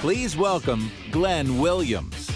Please welcome Glenn Williams.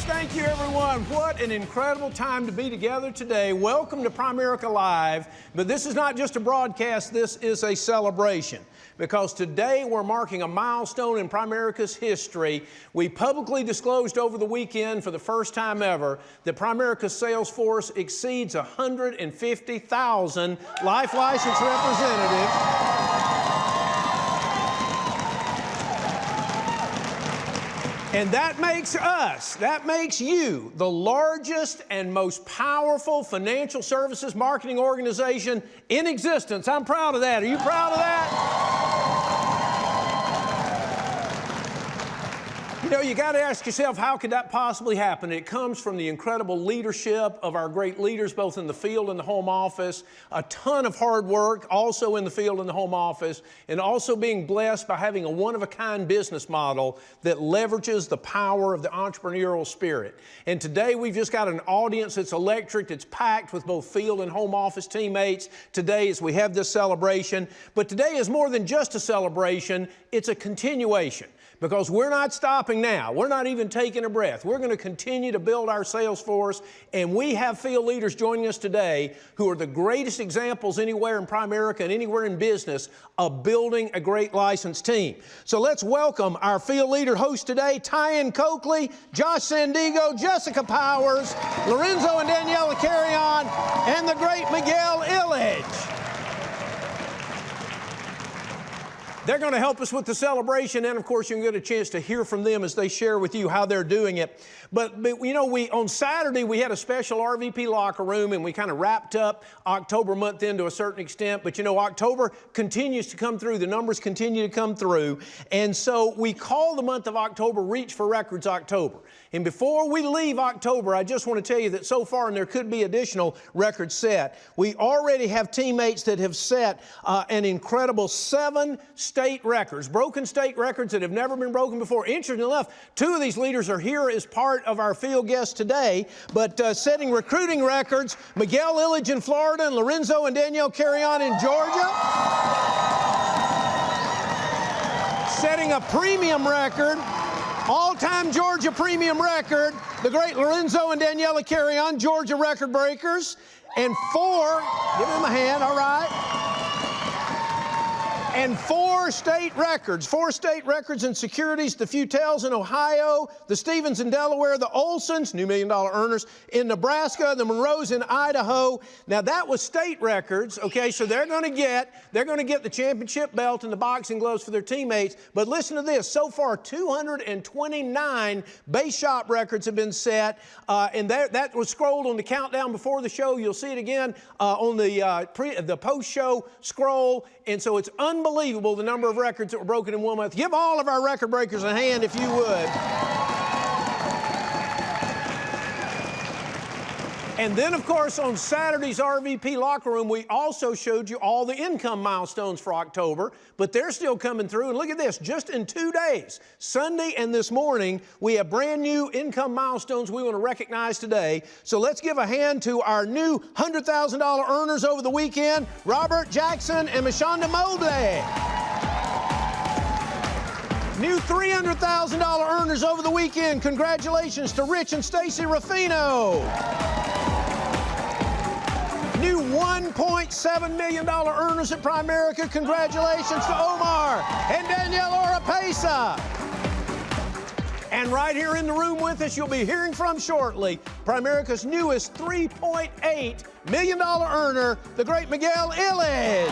Thank you, everyone. What an incredible time to be together today. Welcome to Primerica Live. But this is not just a broadcast, this is a celebration. Because today we're marking a milestone in Primerica's history. We publicly disclosed over the weekend for the first time ever that Primerica's sales force exceeds 150,000 life license representatives. And that makes you the largest and most powerful financial services marketing organization in existence. I'm proud of that. Are you proud of that? You know, you got to ask yourself, how could that possibly happen? It comes from the incredible leadership of our great leaders, both in the field and the home office, a ton of hard work also in the field and the home office, and also being blessed by having a one-of-a-kind business model that leverages the power of the entrepreneurial spirit. And today we've just got an audience that's electric, it's packed with both field and home office teammates today as we have this celebration. But today is more than just a celebration, it's a continuation. Because we're not stopping now. We're not even taking a breath. We're going to continue to build our sales force, and we have field leaders joining us today who are the greatest examples anywhere in Primerica and anywhere in business of building a great licensed team. So let's welcome our field leader host today, Tyann Coakley, Josh Sandigo, Jessica Powers, Lorenzo and Daniela Carrion, and the great Miguel Illidge. They're going to help us with the celebration, and of course you can get a chance to hear from them as they share with you how they're doing it. But you know, on Saturday we had a special RVP locker room, and we kind of wrapped up October month in to a certain extent. But you know, October continues to come through. The numbers continue to come through. And so we call the month of October Reach for Records October. And before we leave October, I just want to tell you that so far, and there could be additional records set, we already have teammates that have set an incredible 7 state records, broken state records that have never been broken before. Interestingly enough, 2 of these leaders are here as part of our field guests today, but setting recruiting records, Miguel Illidge in Florida and Lorenzo and Daniela Carrion in Georgia. Setting a premium record, all-time Georgia premium record, the great Lorenzo and Daniela Carrion, Georgia record breakers. And 4, give them a hand, all right. And 4 state records in securities, the Futels in Ohio, the Stevens in Delaware, the Olsons, new $1 million earners, in Nebraska, the Monroes in Idaho. Now that was state records, okay, so they're going to get the championship belt and the boxing gloves for their teammates. But listen to this, so far 229 base shop records have been set, and that was scrolled on the countdown before the show. You'll see it again on the post-show scroll, and so it's unbelievable the number of records that were broken in 1 month. Give all of our record breakers a hand if you would. And then, of course, on Saturday's RVP Locker Room, we also showed you all the income milestones for October, but they're still coming through. And look at this, just in 2 days, Sunday and this morning, we have brand new income milestones we want to recognize today. So let's give a hand to our new $100,000 earners over the weekend, Robert Jackson and Mashonda Mobley. New $300,000 earners over the weekend. Congratulations to Rich and Stacy Ruffino. New $1.7 million earners at Primerica. Congratulations to Omar and Danielle Oropesa. And right here in the room with us, you'll be hearing from shortly, Primerica's newest $3.8 million earner, the great Miguel Illidge.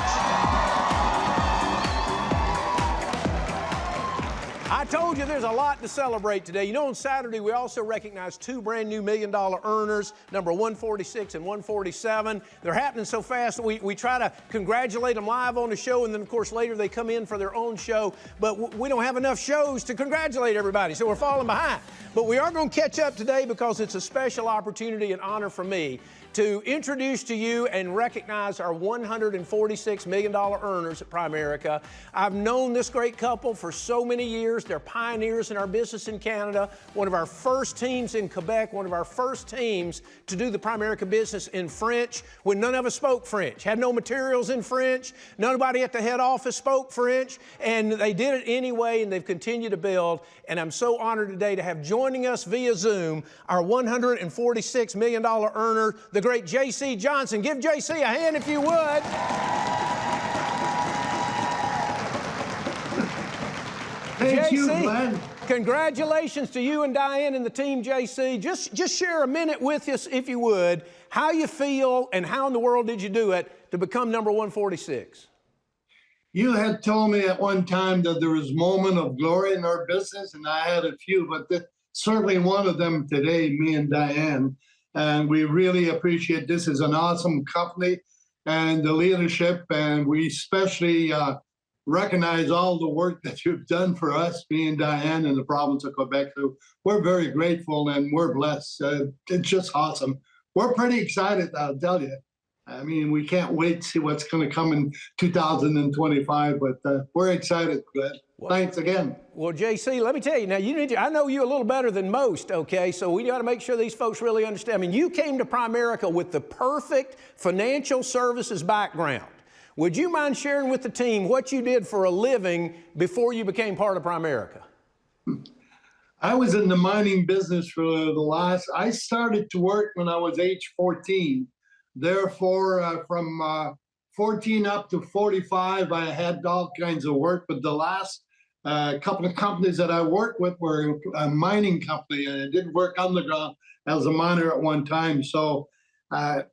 I told you there's a lot to celebrate today. You know, on Saturday, we also recognized 2 brand new $1 million earners, number 146 and 147. They're happening so fast that we try to congratulate them live on the show, and then, of course, later they come in for their own show. But we don't have enough shows to congratulate everybody, so we're falling behind. But we are going to catch up today because it's a special opportunity and honor for me to introduce to you and recognize our $146 million earners at Primerica. I've known this great couple for so many years. They're pioneers in our business in Canada, one of our first teams in Quebec, one of our first teams to do the Primerica business in French when none of us spoke French, had no materials in French, nobody at the head office spoke French, and they did it anyway, and they've continued to build. And I'm so honored today to have joining us via Zoom our $146 million earner, the great J.C. Johnson. Give J.C. a hand if you would. Thank you, JC, Glenn. Congratulations to you and Diane and the team, JC. Just share a minute with us, if you would, how you feel and how in the world did you do it to become number 146? You had told me at one time that there was a moment of glory in our business, and I had a few, but certainly one of them today, me and Diane. And we really appreciate this is an awesome company and the leadership, and we especially recognize all the work that you've done for us, me and Diane, in the province of Quebec. So we're very grateful and we're blessed. It's just awesome. We're pretty excited, I'll tell you. I mean, we can't wait to see what's going to come in 2025, but we're excited, Glenn. Thanks again. Well, JC, let me tell you, now I know you a little better than most, okay? So we got to make sure these folks really understand. I mean, you came to Primerica with the perfect financial services background. Would you mind sharing with the team what you did for a living before you became part of Primerica? I was in the mining business for I started to work when I was age 14. Therefore, from 14 up to 45, I had all kinds of work, but the last couple of companies that I worked with were a mining company, and I did work underground as a miner at one time. So I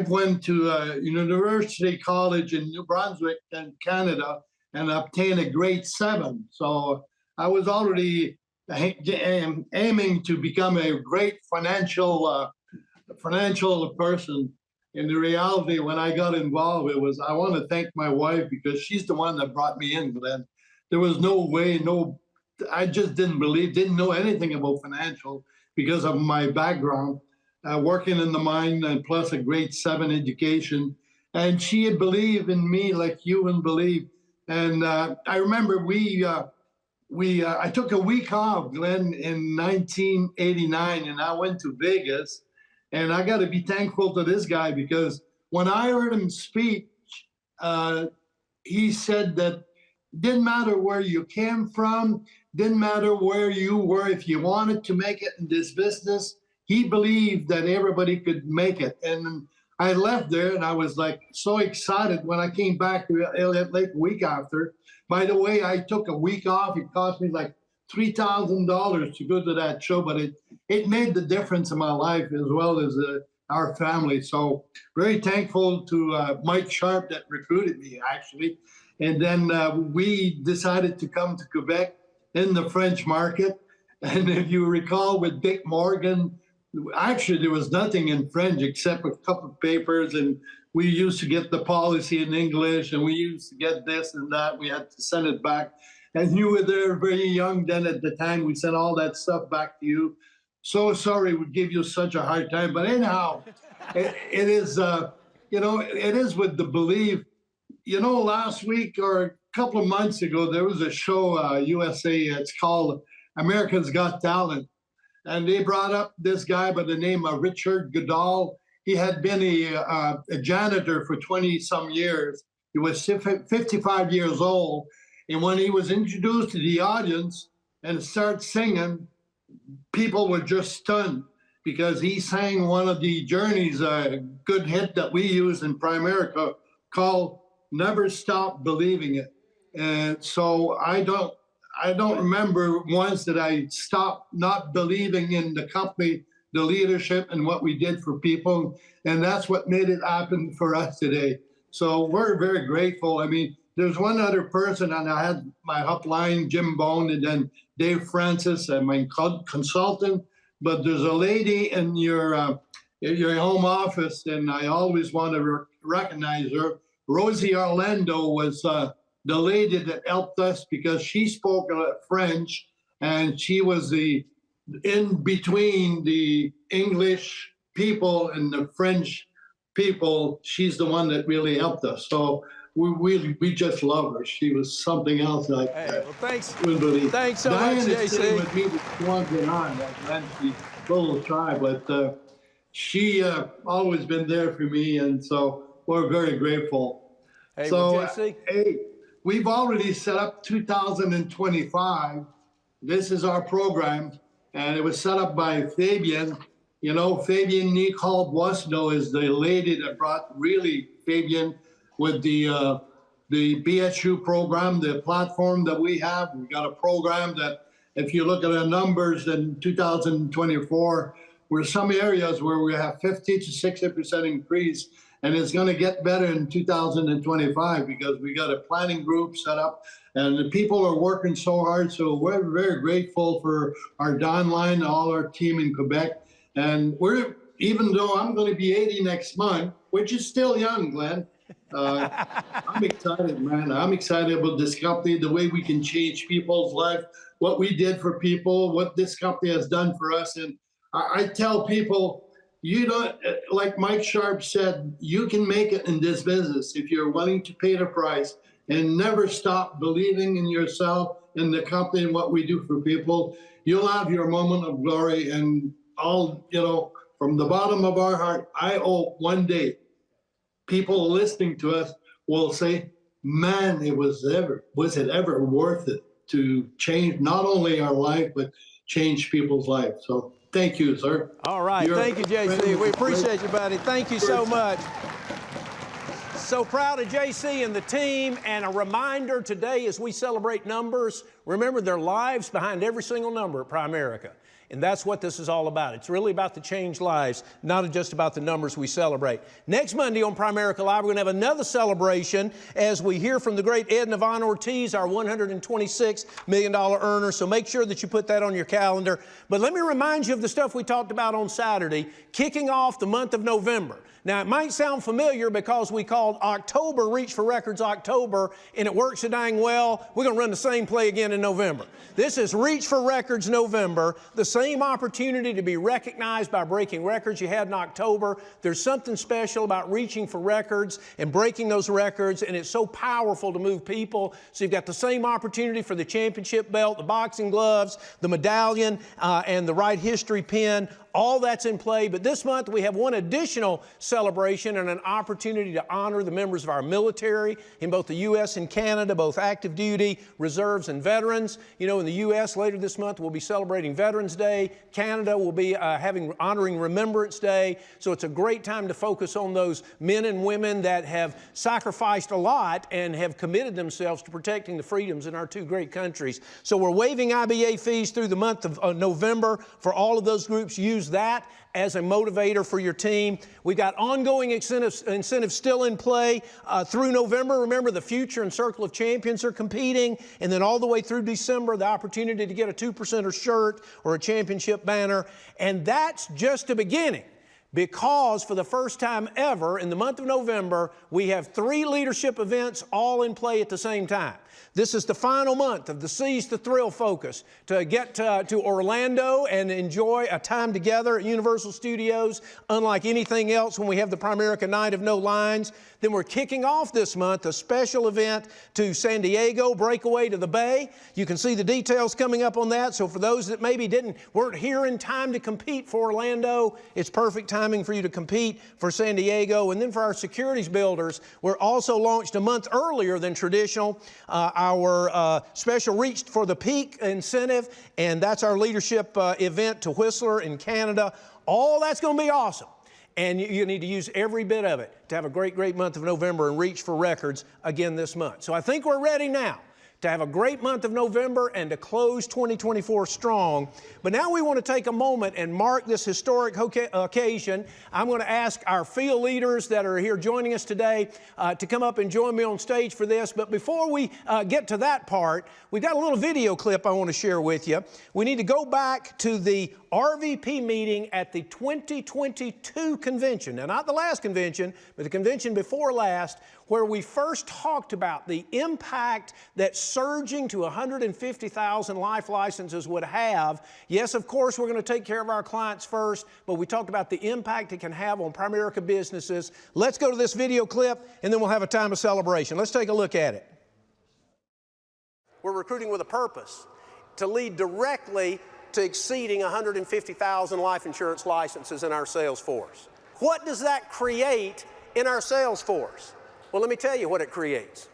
went to University College in New Brunswick in Canada and obtained a grade 7. So I was already aiming to become a great financial person. In the reality, when I got involved, I want to thank my wife because she's the one that brought me in, Glenn. There was no way, I just didn't know anything about financial because of my background, working in the mine and plus a grade 7 education. And she had believed in me like you wouldn't believe. And I remember I took a week off, Glenn, in 1989, and I went to Vegas. And I got to be thankful to this guy because when I heard him speak, he said that didn't matter where you came from, didn't matter where you were, if you wanted to make it in this business, he believed that everybody could make it. And I left there and I was like so excited when I came back to Elliott Lake a week after. By the way, I took a week off. It cost me like $3,000 to go to that show, but it made the difference in my life as well as our family. So very thankful to Mike Sharp that recruited me, actually. And then we decided to come to Quebec in the French market. And if you recall with Dick Morgan, actually there was nothing in French except a couple of papers, and we used to get the policy in English, and we used to get this and that. We had to send it back. And you were there very young then at the time. We sent all that stuff back to you. So sorry we give you such a hard time. But anyhow, it is, it is with the belief. Last week or a couple of months ago, there was a show, USA, it's called America's Got Talent. And they brought up this guy by the name of Richard Goodall. He had been a janitor for 20-some years. He was 55 years old. And when he was introduced to the audience and started singing, people were just stunned because he sang one of the Journeys, a good hit that we use in Primerica called Never Stop Believing It. And so I don't remember once that I stopped not believing in the company, the leadership, and what we did for people. And that's what made it happen for us today. So we're very grateful. I mean, there's one other person, and I had my upline, Jim Bone, and then Dave Francis, my consultant. But there's a lady in your home office, and I always want to recognize her. Rosie Orlando was the lady that helped us because she spoke French, and she was in between the English people and the French people, she's the one that really helped us. So we just love her. She was something else like that. Well, thanks. Thanks so Diane much, is sitting JC. with me this one on, and she's a little shy, but she always been there for me, and so we're very grateful. Hey, so, well, JC. Hey, we've already set up 2025. This is our program, and it was set up by Fabian. You know, Fabian Nicole Boisno is the lady that brought really Fabian with the BSU program, the platform that we have. We've got a program that, if you look at our numbers in 2024, we're some areas where we have 50 to 60% increase, and it's going to get better in 2025 because we got a planning group set up, and the people are working so hard. So we're very grateful for our downline, all our team in Quebec. And we're, even though I'm going to be 80 next month, which is still young, Glenn, I'm excited, man. I'm excited about this company, the way we can change people's life, what we did for people, what this company has done for us. And I tell people, you don't, like Mike Sharp said, you can make it in this business if you're willing to pay the price and never stop believing in yourself, in the company, and what we do for people. You'll have your moment of glory. And all, you know, from the bottom of our heart, I hope one day people listening to us will say, man, was it ever worth it to change not only our life, but change people's lives? So thank you, sir. All right. Thank you, JC. We appreciate you, buddy. Thank you so much. So proud of JC and the team. And a reminder today, as we celebrate numbers, remember there are lives behind every single number at Primerica. And that's what this is all about. It's really about the changed lives, not just about the numbers we celebrate. Next Monday on Primerica Live, we're going to have another celebration as we hear from the great Ed Navon Ortiz, our $126 million earner. So make sure that you put that on your calendar. But let me remind you of the stuff we talked about on Saturday, kicking off the month of November. Now, it might sound familiar because we called October Reach for Records October, and it works so dang well, we're going to run the same play again in November. This is Reach for Records November, the same opportunity to be recognized by breaking records you had in October. There's something special about reaching for records and breaking those records, and it's so powerful to move people. So you've got the same opportunity for the championship belt, the boxing gloves, the medallion, and the right history pin. All that's in play, but this month we have one additional celebration and an opportunity to honor the members of our military in both the U.S. and Canada, both active duty, reserves, and veterans. You know, in the U.S. later this month we'll be celebrating Veterans Day. Canada will be honoring Remembrance Day. So it's a great time to focus on those men and women that have sacrificed a lot and have committed themselves to protecting the freedoms in our two great countries. So we're waiving IBA fees through the month of November for all of those groups. Use that as a motivator for your team. We've got ongoing incentives still in play through November. Remember, the Future and Circle of Champions are competing, and then all the way through December, the opportunity to get a 2%er shirt or a championship banner. And that's just the beginning, because for the first time ever in the month of November, we have 3 leadership events all in play at the same time. This is the final month of the Seize the Thrill focus to get to Orlando and enjoy a time together at Universal Studios, unlike anything else when we have the Primerica Night of No Lines. Then we're kicking off this month a special event to San Diego, Breakaway to the Bay. You can see the details coming up on that. So for those that maybe weren't here in time to compete for Orlando, it's perfect timing for you to compete for San Diego. And then for our securities builders, we're also launched a month earlier than traditional. Our special Reach for the Peak incentive, and that's our leadership event to Whistler in Canada. All that's going to be awesome. And you need to use every bit of it to have a great, great month of November and reach for records again this month. So I think we're ready now to have a great month of November and to close 2024 strong. But now we want to take a moment and mark this historic occasion. I'm going to ask our field leaders that are here joining us today to come up and join me on stage for this. But before we get to that part, we've got a little video clip I want to share with you. We need to go back to the RVP meeting at the 2022 convention. Now, not the last convention, but the convention before last, where we first talked about the impact that surging to 150,000 life licenses would have. Yes, of course, we're going to take care of our clients first, but we talked about the impact it can have on Primerica businesses. Let's go to this video clip, and then we'll have a time of celebration. Let's take a look at it. We're recruiting with a purpose to lead directly to exceeding 150,000 life insurance licenses in our sales force. What does that create in our sales force? Well, let me tell you what it creates.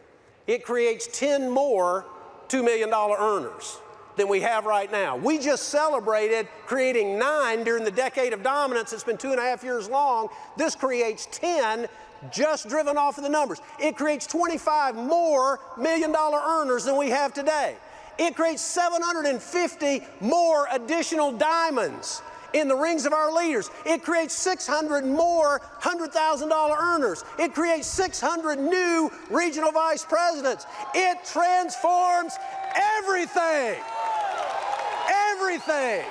It creates 10 more $2 million earners than we have right now. We just celebrated creating 9 during the decade of dominance. It's been 2.5 years long. This creates 10 just driven off of the numbers. It creates 25 more $1 million earners than we have today. It creates 750 more additional diamonds in the rings of our leaders. It creates 600 more $100,000 earners. It creates 600 new regional vice presidents. It transforms everything. Everything.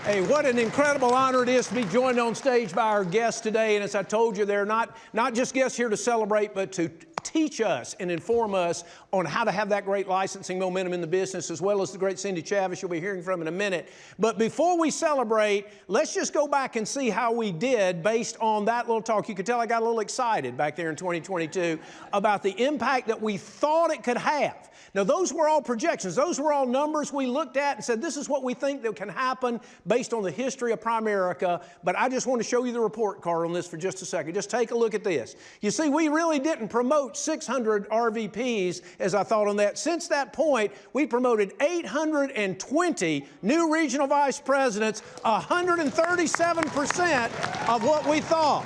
Hey, what an incredible honor it is to be joined on stage by our guests today. And as I told you, they're not just guests here to celebrate, but to teach us and inform us on how to have that great licensing momentum in the business, as well as the great Cindy Chavis you'll be hearing from in a minute. But before we celebrate, let's just go back and see how we did based on that little talk. You could tell I got a little excited back there in 2022 about the impact that we thought it could have. Now, those were all projections. Those were all numbers we looked at and said, this is what we think that can happen based on the history of Primerica. But I just want to show you the report card on this for just a second. Just take a look at this. You see, we really didn't promote 600 RVPs, as I thought on that. Since that point, we promoted 820 new regional vice presidents, 137% of what we thought.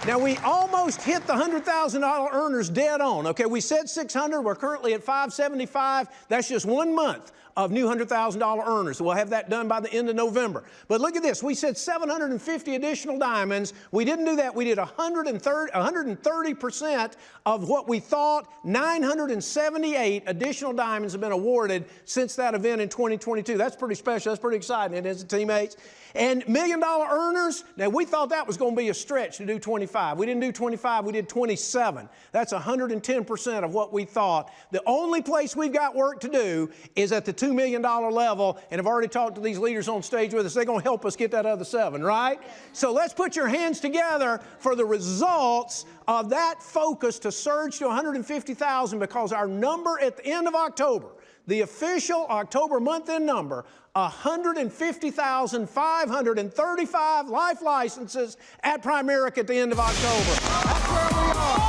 Now, we almost hit the $100,000 earners dead on. Okay, we said 600. We're currently at 575. That's just 1 month of new $100,000 earners. So we'll have that done by the end of November. But look at this. We said 750 additional diamonds. We didn't do that. We did 130% of what we thought. 978 additional diamonds have been awarded since that event in 2022. That's pretty special. That's pretty exciting, isn't it, teammates? And $1 million earners, now we thought that was going to be a stretch to do 25. We didn't do 25, we did 27. That's 110% of what we thought. The only place we've got work to do is at the $2 million level, and I've already talked to these leaders on stage with us. They're going to help us get that other 7, right? So let's put your hands together for the results of that focus to surge to 150,000, because our number at the end of October, the official October month-end number, 150,535 life licenses at Primerica at the end of October. That's where we are.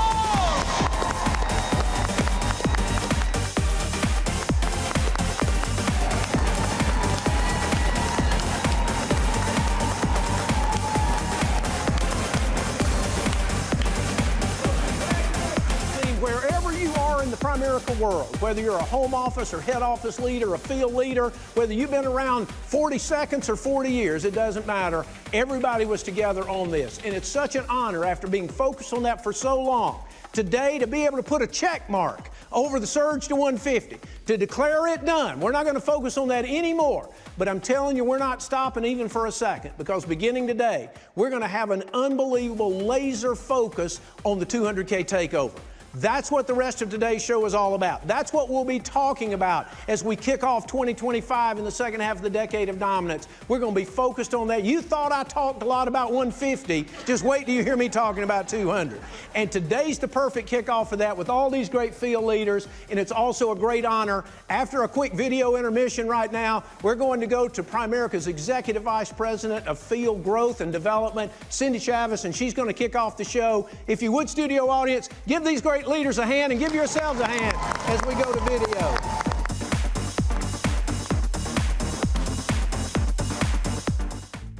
Wherever you are in the Primerica world, whether you're a home office or head office leader, a field leader, whether you've been around 40 seconds or 40 years, it doesn't matter. Everybody was together on this. And it's such an honor, after being focused on that for so long, today to be able to put a check mark over the surge to 150, to declare it done. We're not going to focus on that anymore. But I'm telling you, we're not stopping even for a second, because beginning today, we're going to have an unbelievable laser focus on the 200K takeover. That's what the rest of today's show is all about. That's what we'll be talking about as we kick off 2025 in the second half of the decade of dominance. We're going to be focused on that. You thought I talked a lot about 150. Just wait till you hear me talking about 200. And today's the perfect kickoff for that with all these great field leaders. And it's also a great honor. After a quick video intermission right now, we're going to go to Primerica's Executive Vice President of Field Growth and Development, Cindy Chavis, and she's going to kick off the show. If you would, studio audience, give these great leaders a hand and give yourselves a hand as we go to video.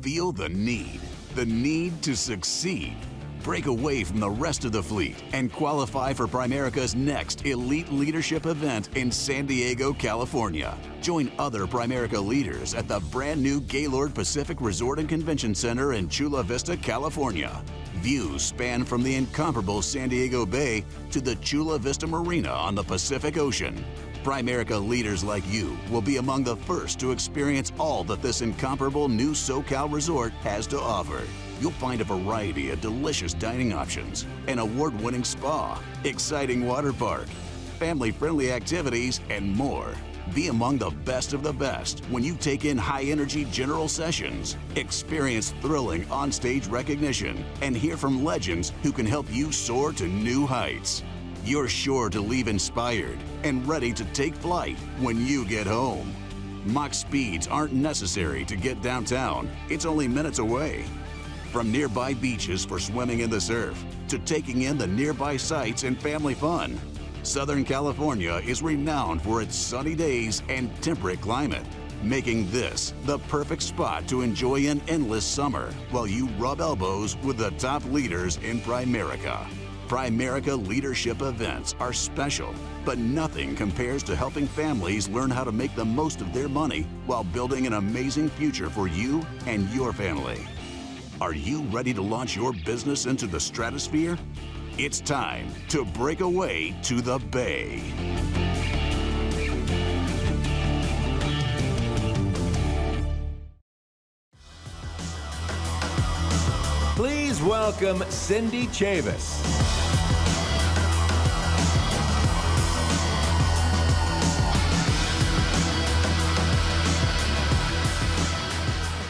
Feel the need to succeed. Break away from the rest of the fleet and qualify for Primerica's next Elite Leadership event in San Diego, California. Join other Primerica leaders at the brand new Gaylord Pacific Resort and Convention Center in Chula Vista, California. Views span from the incomparable San Diego Bay to the Chula Vista Marina on the Pacific Ocean. Primerica leaders like you will be among the first to experience all that this incomparable new SoCal resort has to offer. You'll find a variety of delicious dining options, an award-winning spa, exciting water park, family-friendly activities, and more. Be among the best of the best when you take in high-energy general sessions, experience thrilling on-stage recognition, and hear from legends who can help you soar to new heights. You're sure to leave inspired and ready to take flight when you get home. Mach speeds aren't necessary to get downtown. It's only minutes away. From nearby beaches for swimming in the surf to taking in the nearby sights and family fun, Southern California is renowned for its sunny days and temperate climate, making this the perfect spot to enjoy an endless summer while you rub elbows with the top leaders in Primerica. Primerica leadership events are special, but nothing compares to helping families learn how to make the most of their money while building an amazing future for you and your family. Are you ready to launch your business into the stratosphere? It's time to break away to the Bay. Please welcome Cindy Chavis.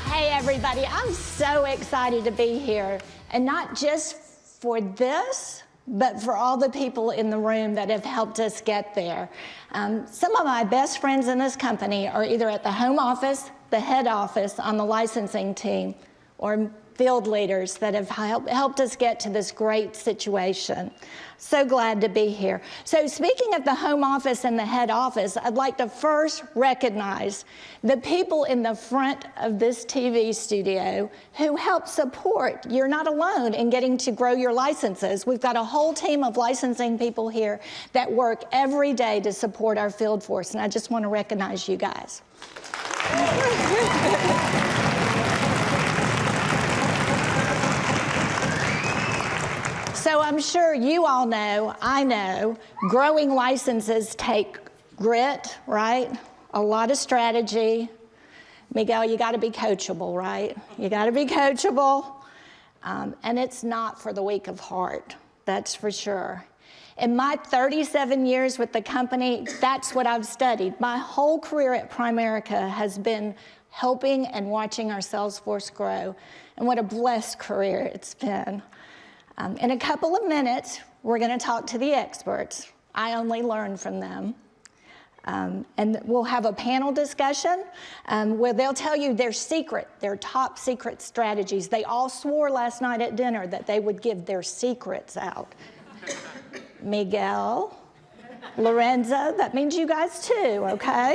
Hey everybody, I'm so excited to be here, and not just for this, but for all the people in the room that have helped us get there. Some of my best friends in this company are either at the home office, the head office on the licensing team, or field leaders that have helped us get to this great situation. So glad to be here. So speaking of the home office and the head office, I'd like to first recognize the people in the front of this TV studio who help support. You're not alone in getting to grow your licenses. We've got a whole team of licensing people here that work every day to support our field force, and I just want to recognize you guys. So I'm sure you all know, I know, growing licenses take grit, right? A lot of strategy. Miguel, you gotta be coachable, right? You gotta be coachable. And it's not for the weak of heart, that's for sure. In my 37 years with the company, that's what I've studied. My whole career at Primerica has been helping and watching our sales force grow. And what a blessed career it's been. In a couple of minutes, we're going to talk to the experts. I only learn from them. And we'll have a panel discussion where they'll tell you their top secret strategies. They all swore last night at dinner that they would give their secrets out. Miguel, Lorenzo, that means you guys too, okay?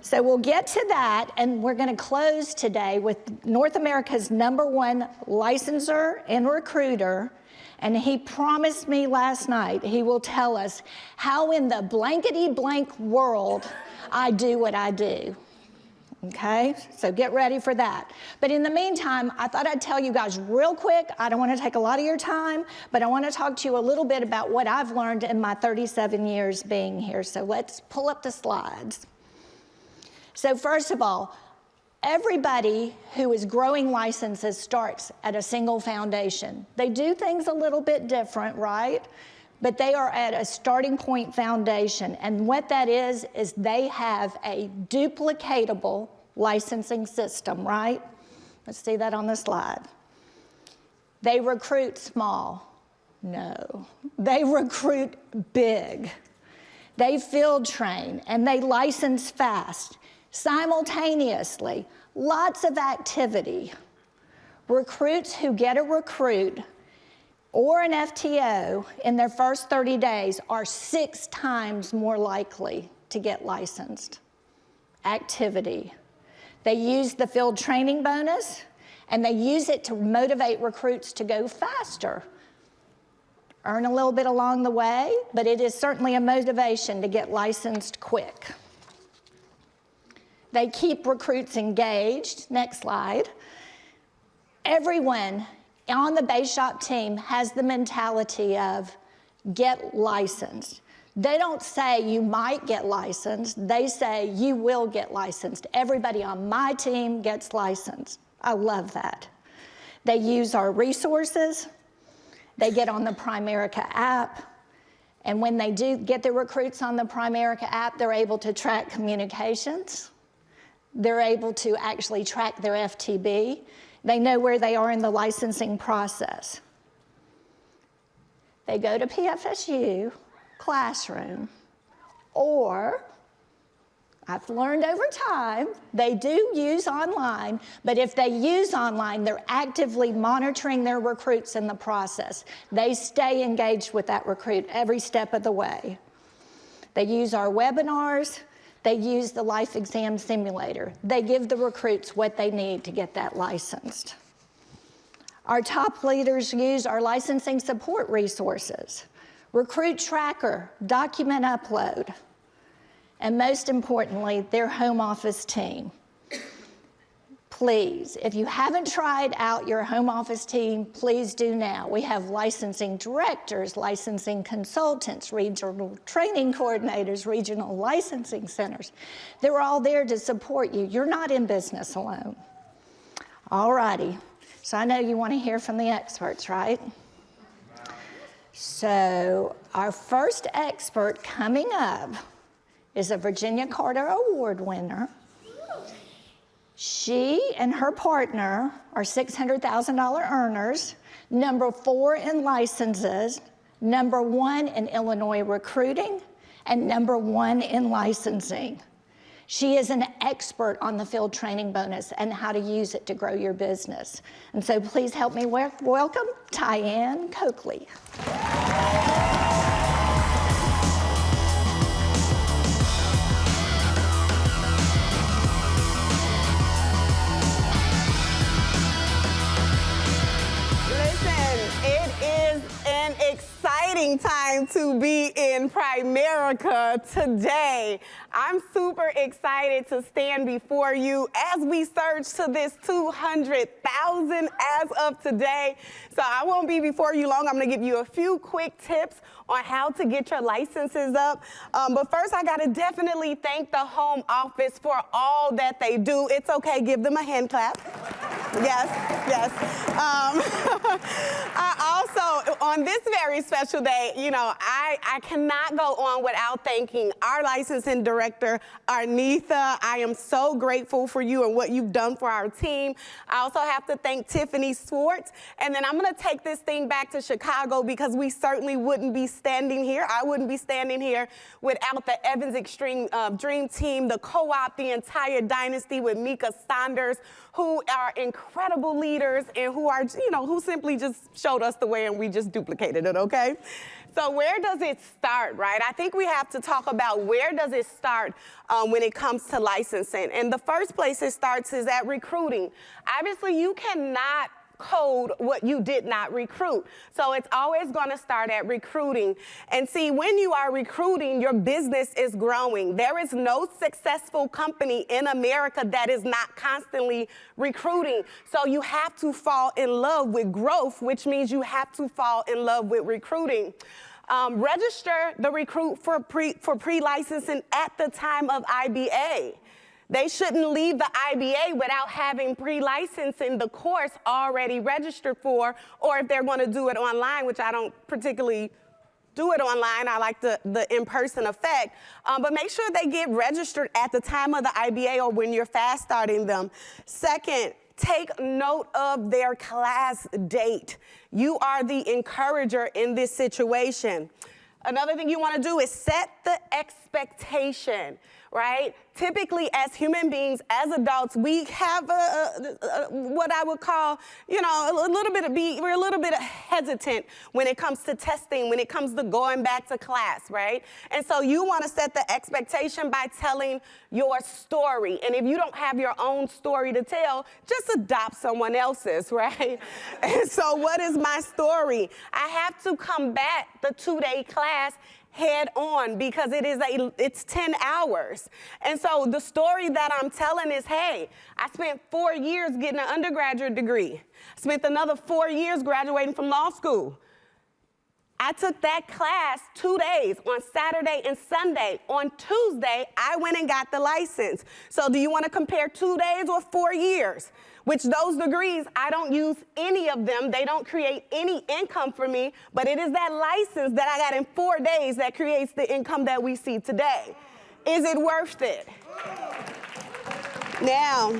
So we'll get to that, and we're going to close today with North America's #1 licensor and recruiter, and he promised me last night he will tell us how in the blankety-blank world I do what I do. Okay, so get ready for that. But in the meantime, I thought I'd tell you guys real quick, I don't want to take a lot of your time, but I want to talk to you a little bit about what I've learned in my 37 years being here. So let's pull up the slides. So first of all, everybody who is growing licenses starts at a single foundation. They do things a little bit different, right? But they are at a starting point foundation. And what that is they have a duplicatable licensing system, right? Let's see that on the slide. They recruit small. No. They recruit big. They field train and they license fast. Simultaneously, lots of activity. Recruits who get a recruit or an FTO in their first 30 days are 6 times more likely to get licensed. Activity. They use the field training bonus, and they use it to motivate recruits to go faster. Earn a little bit along the way, but it is certainly a motivation to get licensed quick. They keep recruits engaged. Next slide. Everyone on the Bay Shop team has the mentality of get licensed. They don't say you might get licensed. They say you will get licensed. Everybody on my team gets licensed. I love that. They use our resources. They get on the Primerica app. And when they do get their recruits on the Primerica app, they're able to track communications. They're able to actually track their FTB. They know where they are in the licensing process. They go to PFSU classroom, or I've learned over time, they do use online, but if they use online, they're actively monitoring their recruits in the process. They stay engaged with that recruit every step of the way. They use our webinars. They use the life exam simulator. They give the recruits what they need to get that licensed. Our top leaders use our licensing support resources, recruit tracker, document upload, and most importantly, their home office team. Please, if you haven't tried out your home office team, please do now. We have licensing directors, licensing consultants, regional training coordinators, regional licensing centers. They're all there to support you. You're not in business alone. All righty. So I know you want to hear from the experts, right? So our first expert coming up is a Virginia Carter Award winner. She and her partner are $600,000 earners, number 4 in licenses, number 1 in Illinois recruiting, and number 1 in licensing. She is an expert on the field training bonus and how to use it to grow your business. And so please help me welcome Tyann Coakley. Exciting time to be in Primerica today. I'm super excited to stand before you as we surge to this 200,000 as of today. So I won't be before you long. I'm going to give you a few quick tips on how to get your licenses up. But first, I got to definitely thank the home office for all that they do. It's okay. Give them a hand clap. Yes, yes. I also, on this very special day, you know, I cannot go on without thanking our licensing director, Arnitha. I am so grateful for you and what you've done for our team. I also have to thank Tiffany Swartz. And then I'm going to take this thing back to Chicago because we certainly wouldn't be standing here. I wouldn't be standing here without the Evans Extreme Dream Team, the co-op, the entire dynasty with Mika Saunders, who are incredible leaders and who are, you know, who simply just showed us the way and we just duplicated it, okay? So where does it start, right? I think we have to talk about where does it start when it comes to licensing. And the first place it starts is at recruiting. Obviously, you cannot code what you did not recruit. So it's always going to start at recruiting. And see, when you are recruiting, your business is growing. There is no successful company in America that is not constantly recruiting. So you have to fall in love with growth, which means you have to fall in love with recruiting. Register the recruit for pre-licensing at the time of IBA. They shouldn't leave the IBA without having pre-licensing the course already registered for, or if they're going to do it online, which I don't particularly do it online. I like the in-person effect. But make sure they get registered at the time of the IBA or when you're fast starting them. Second, take note of their class date. You are the encourager in this situation. Another thing you want to do is set the expectation, right? Typically, as human beings, as adults, we have what I would call, you know, we're a little bit hesitant when it comes to testing, when it comes to going back to class, right? And so you want to set the expectation by telling your story. And if you don't have your own story to tell, just adopt someone else's, right? And so what is my story? I have to combat the 2-day class head on because it's 10 hours. And so the story that I'm telling is, hey, I spent 4 years getting an undergraduate degree. Spent another 4 years graduating from law school. I took that class 2 days, on Saturday and Sunday. On Tuesday, I went and got the license. So do you want to compare 2 days or 4 years? Which those degrees, I don't use any of them. They don't create any income for me, but it is that license that I got in 4 days that creates the income that we see today. Is it worth it? Now,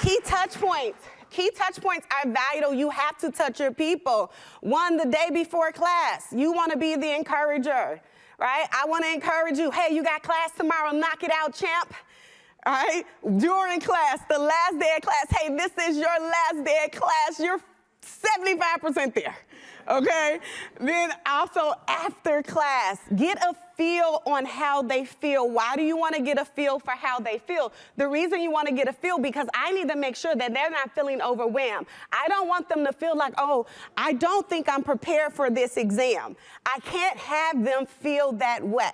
key touch points. Key touch points are vital. You have to touch your people. One, the day before class, you want to be the encourager, right? I want to encourage you. Hey, you got class tomorrow. Knock it out, champ. All right? During class, the last day of class, hey, this is your last day of class. You're 75% there, okay? Then also after class, get a feel on how they feel. Why do you want to get a feel for how they feel? The reason you want to get a feel, because I need to make sure that they're not feeling overwhelmed. I don't want them to feel like, oh, I don't think I'm prepared for this exam. I can't have them feel that way.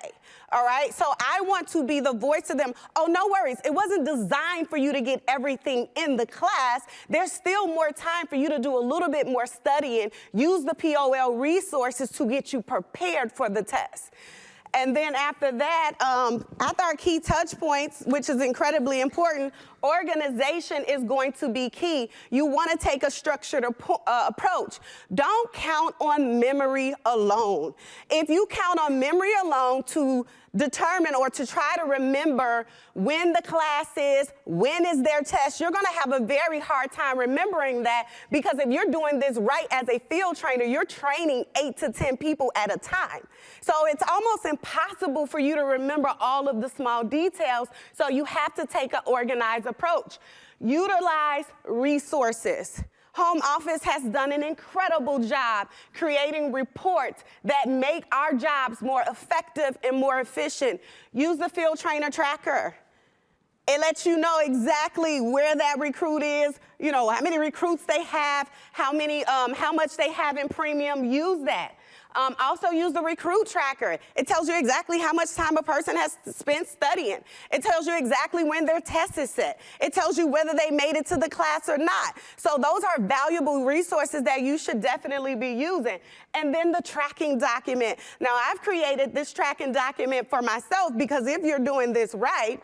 All right, so I want to be the voice of them. Oh, no worries. It wasn't designed for you to get everything in the class. There's still more time for you to do a little bit more studying. Use the POL resources to get you prepared for the test. And then after that, after our key touch points, which is incredibly important, organization is going to be key. You want to take a structured approach. Don't count on memory alone. If you count on memory alone to determine or to try to remember when the class is, when is their test, you're going to have a very hard time remembering that, because if you're doing this right as a field trainer, you're training 8 to 10 people at a time. So it's almost impossible for you to remember all of the small details, so you have to take an organized approach. Utilize resources. Home office has done an incredible job creating reports that make our jobs more effective and more efficient. Use the field trainer tracker. It lets you know exactly where that recruit is, you know, how many recruits they have, how much they have in premium. Use that. Also use the recruit tracker. It tells you exactly how much time a person has spent studying. It tells you exactly when their test is set. It tells you whether they made it to the class or not. So those are valuable resources that you should definitely be using. And then the tracking document. Now, I've created this tracking document for myself, because if you're doing this right,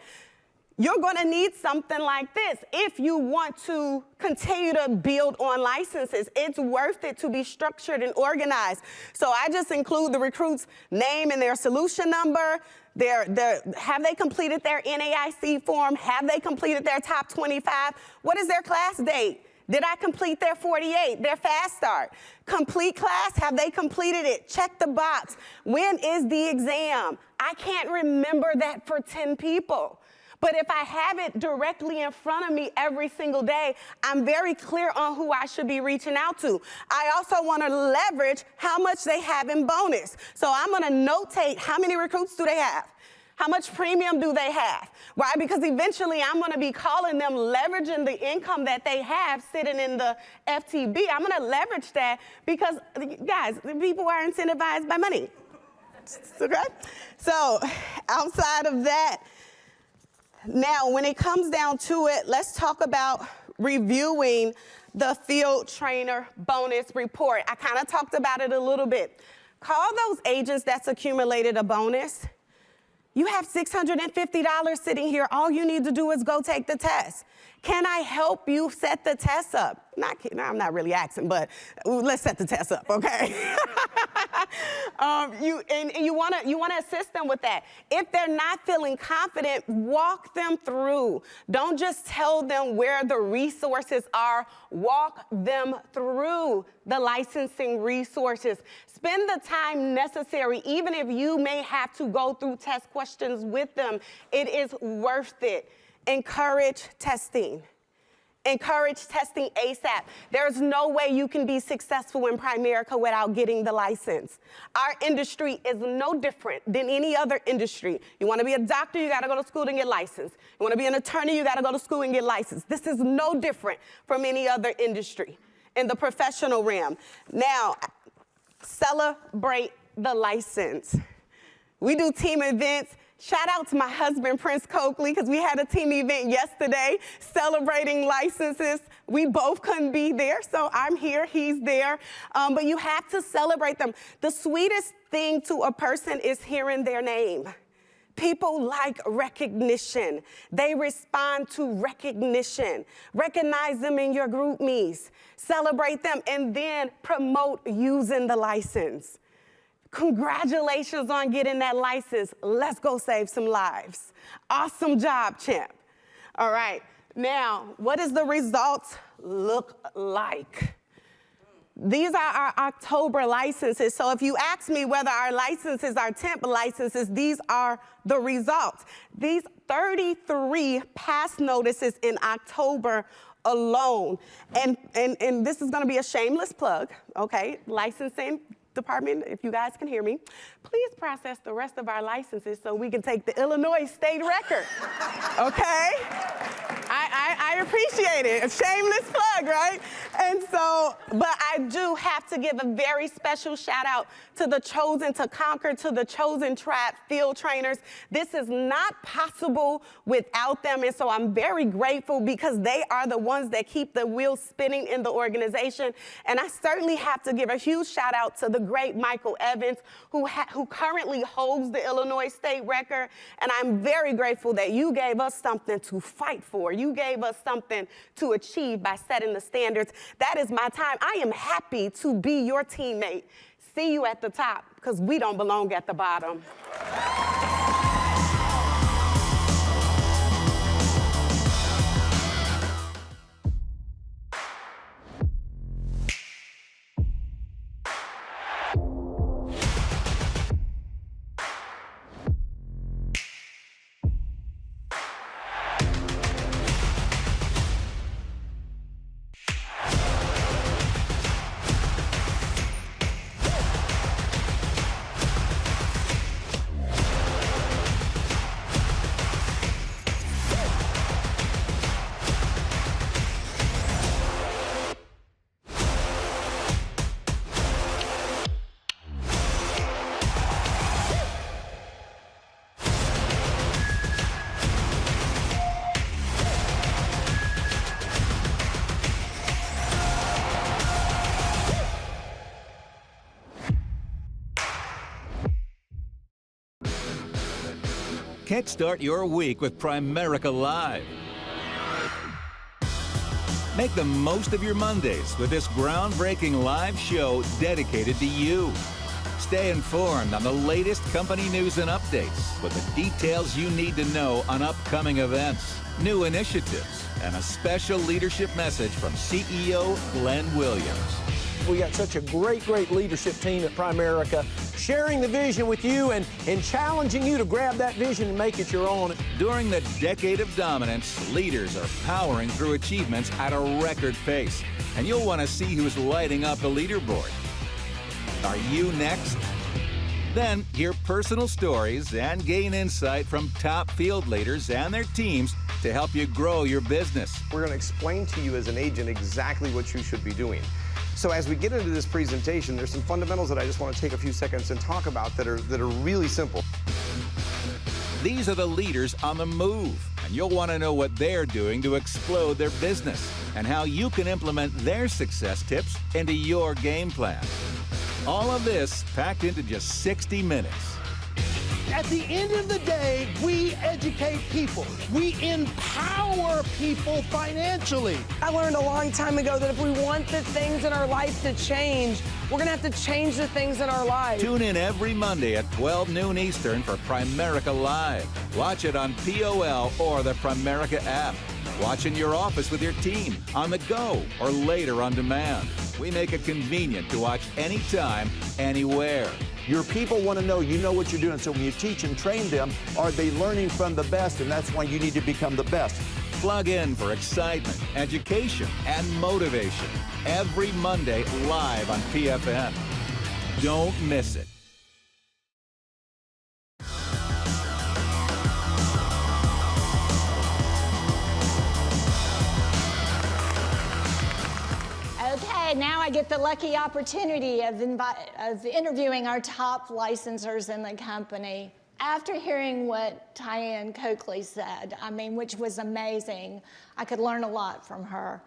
you're going to need something like this. If you want to continue to build on licenses, it's worth it to be structured and organized. So I just include the recruit's name and their solution number. Have they completed their NAIC form? Have they completed their top 25? What is their class date? Did I complete their 48, their fast start? Complete class, have they completed it? Check the box. When is the exam? I can't remember that for 10 people. But if I have it directly in front of me every single day, I'm very clear on who I should be reaching out to. I also want to leverage how much they have in bonus. So I'm going to notate how many recruits do they have? How much premium do they have? Why? Because eventually I'm going to be calling them, leveraging the income that they have sitting in the FTB. I'm going to leverage that because, guys, people are incentivized by money. Okay? So outside of that, now, when it comes down to it, let's talk about reviewing the field trainer bonus report. I kind of talked about it a little bit. Call those agents that's accumulated a bonus. You have $650 sitting here. All you need to do is go take the test. Can I help you set the test up? I'm not really asking, but let's set the test up, okay? You want to assist them with that. If they're not feeling confident, walk them through. Don't just tell them where the resources are. Walk them through the licensing resources. Spend the time necessary, even if you may have to go through test questions with them. It is worth it. Encourage testing. Encourage testing ASAP. There's no way you can be successful in Primerica without getting the license. Our industry is no different than any other industry. You want to be a doctor, you got to go to school and get licensed. You want to be an attorney, you got to go to school and get licensed. This is no different from any other industry in the professional realm. Now, celebrate the license. We do team events. Shout out to my husband, Prince Coakley, because we had a team event yesterday celebrating licenses. We both couldn't be there, so I'm here, he's there. But you have to celebrate them. The sweetest thing to a person is hearing their name. People like recognition. They respond to recognition. Recognize them in your group me's. Celebrate them, and then promote using the license. Congratulations on getting that license. Let's go save some lives. Awesome job, champ. All right, now, what does the results look like? These are our October licenses. So if you ask me whether our licenses are temp licenses, these are the results. These 33 pass notices in October alone. And this is gonna be a shameless plug, okay? Licensing department, if you guys can hear me, please process the rest of our licenses so we can take the Illinois state record, okay? I appreciate it. A shameless plug, right? And so, but I do have to give a very special shout out to the Chosen to Conquer, to the Chosen Tribe field trainers. This is not possible without them, and so I'm very grateful because they are the ones that keep the wheels spinning in the organization. And I certainly have to give a huge shout out to the great Michael Evans, who currently holds the Illinois state record. And I'm very grateful that you gave us something to fight for. You gave us something to achieve by setting the standards. That is my time. I am happy to be your teammate. See you at the top, because we don't belong at the bottom. Kickstart your week with Primerica Live. Make the most of your Mondays with this groundbreaking live show dedicated to you. Stay informed on the latest company news and updates with the details you need to know on upcoming events, new initiatives, and a special leadership message from CEO Glenn Williams. We got such a great leadership team at Primerica, sharing the vision with you and challenging you to grab that vision and make it your own. During the decade of dominance, leaders are powering through achievements at a record pace, and you'll want to see who's lighting up the leaderboard. Are you next? Then hear personal stories and gain insight from top field leaders and their teams to help you grow your business. We're going to explain to you as an agent exactly what you should be doing. So as we get into this presentation, there's some fundamentals that I just want to take a few seconds and talk about that are really simple. These are the leaders on the move, and you'll want to know what they're doing to explode their business and how you can implement their success tips into your game plan. All of this packed into just 60 minutes. At the end of the day, we educate people. We empower people financially. I learned a long time ago that if we want the things in our life to change, we're going to have to change the things in our lives. Tune in every Monday at 12 noon Eastern for Primerica Live. Watch it on POL or the Primerica app. Watch in your office with your team, on the go, or later on demand. We make it convenient to watch anytime, anywhere. Your people want to know you know what you're doing. So when you teach and train them, are they learning from the best? And that's why you need to become the best. Plug in for excitement, education, and motivation. Every Monday live on PFN. Don't miss it. Okay, now I get the lucky opportunity of interviewing our top licensors in the company. After hearing what Tyann Coakley said, I mean, which was amazing, I could learn a lot from her.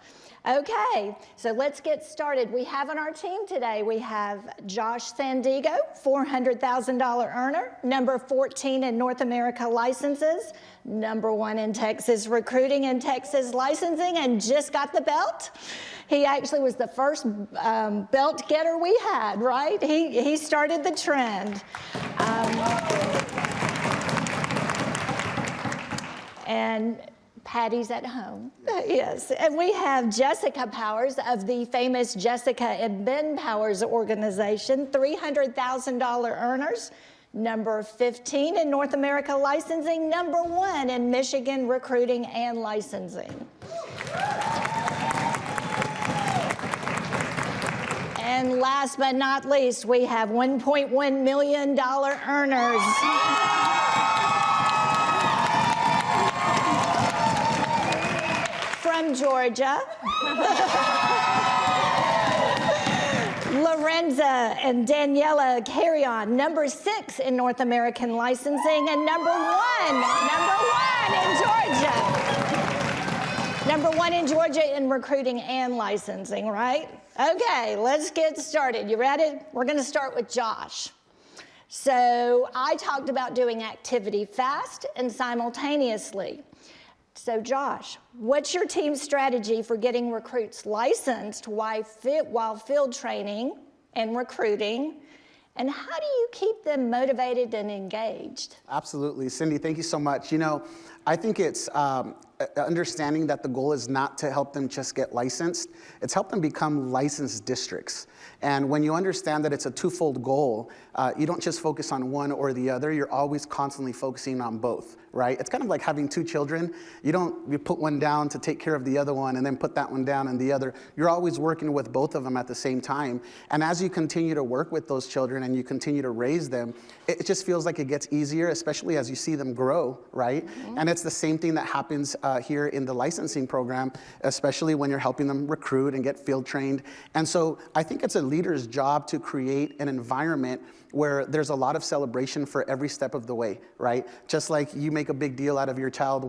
Okay, so let's get started. We have on our team today, we have Josh Sandigo, $400,000 earner, number 14 in North America licenses, number 1 in Texas recruiting and Texas licensing, and just got the belt. He actually was the first belt getter we had, right? He started the trend. And Patty's at home, yes. And we have Jessica Powers of the famous Jessica and Ben Powers organization, $300,000 earners, number 15 in North America licensing, number 1 in Michigan recruiting and licensing. And last but not least, we have $1.1 million earners. From Georgia, Lorenzo and Daniela Carrion, number 6 in North American licensing, and number one in Georgia. Number 1 in Georgia in recruiting and licensing, right? Okay, let's get started. You ready? We're gonna start with Josh. So I talked about doing activity fast and simultaneously. So Josh, what's your team's strategy for getting recruits licensed while field training and recruiting? And how do you keep them motivated and engaged? Absolutely. Cindy, thank you so much. You know, I think it's understanding that the goal is not to help them just get licensed. It's help them become licensed districts. And when you understand that it's a twofold goal, you don't just focus on one or the other, you're always constantly focusing on both, right? It's kind of like having 2 children. You put one down to take care of the other one and then put that one down and the other. You're always working with both of them at the same time. And as you continue to work with those children and you continue to raise them, it just feels like it gets easier, especially as you see them grow, right? Mm-hmm. And it's the same thing that happens here in the licensing program, especially when you're helping them recruit and get field trained. And so I think it's a leader's job to create an environment where there's a lot of celebration for every step of the way, right? Just like you make a big deal out of your child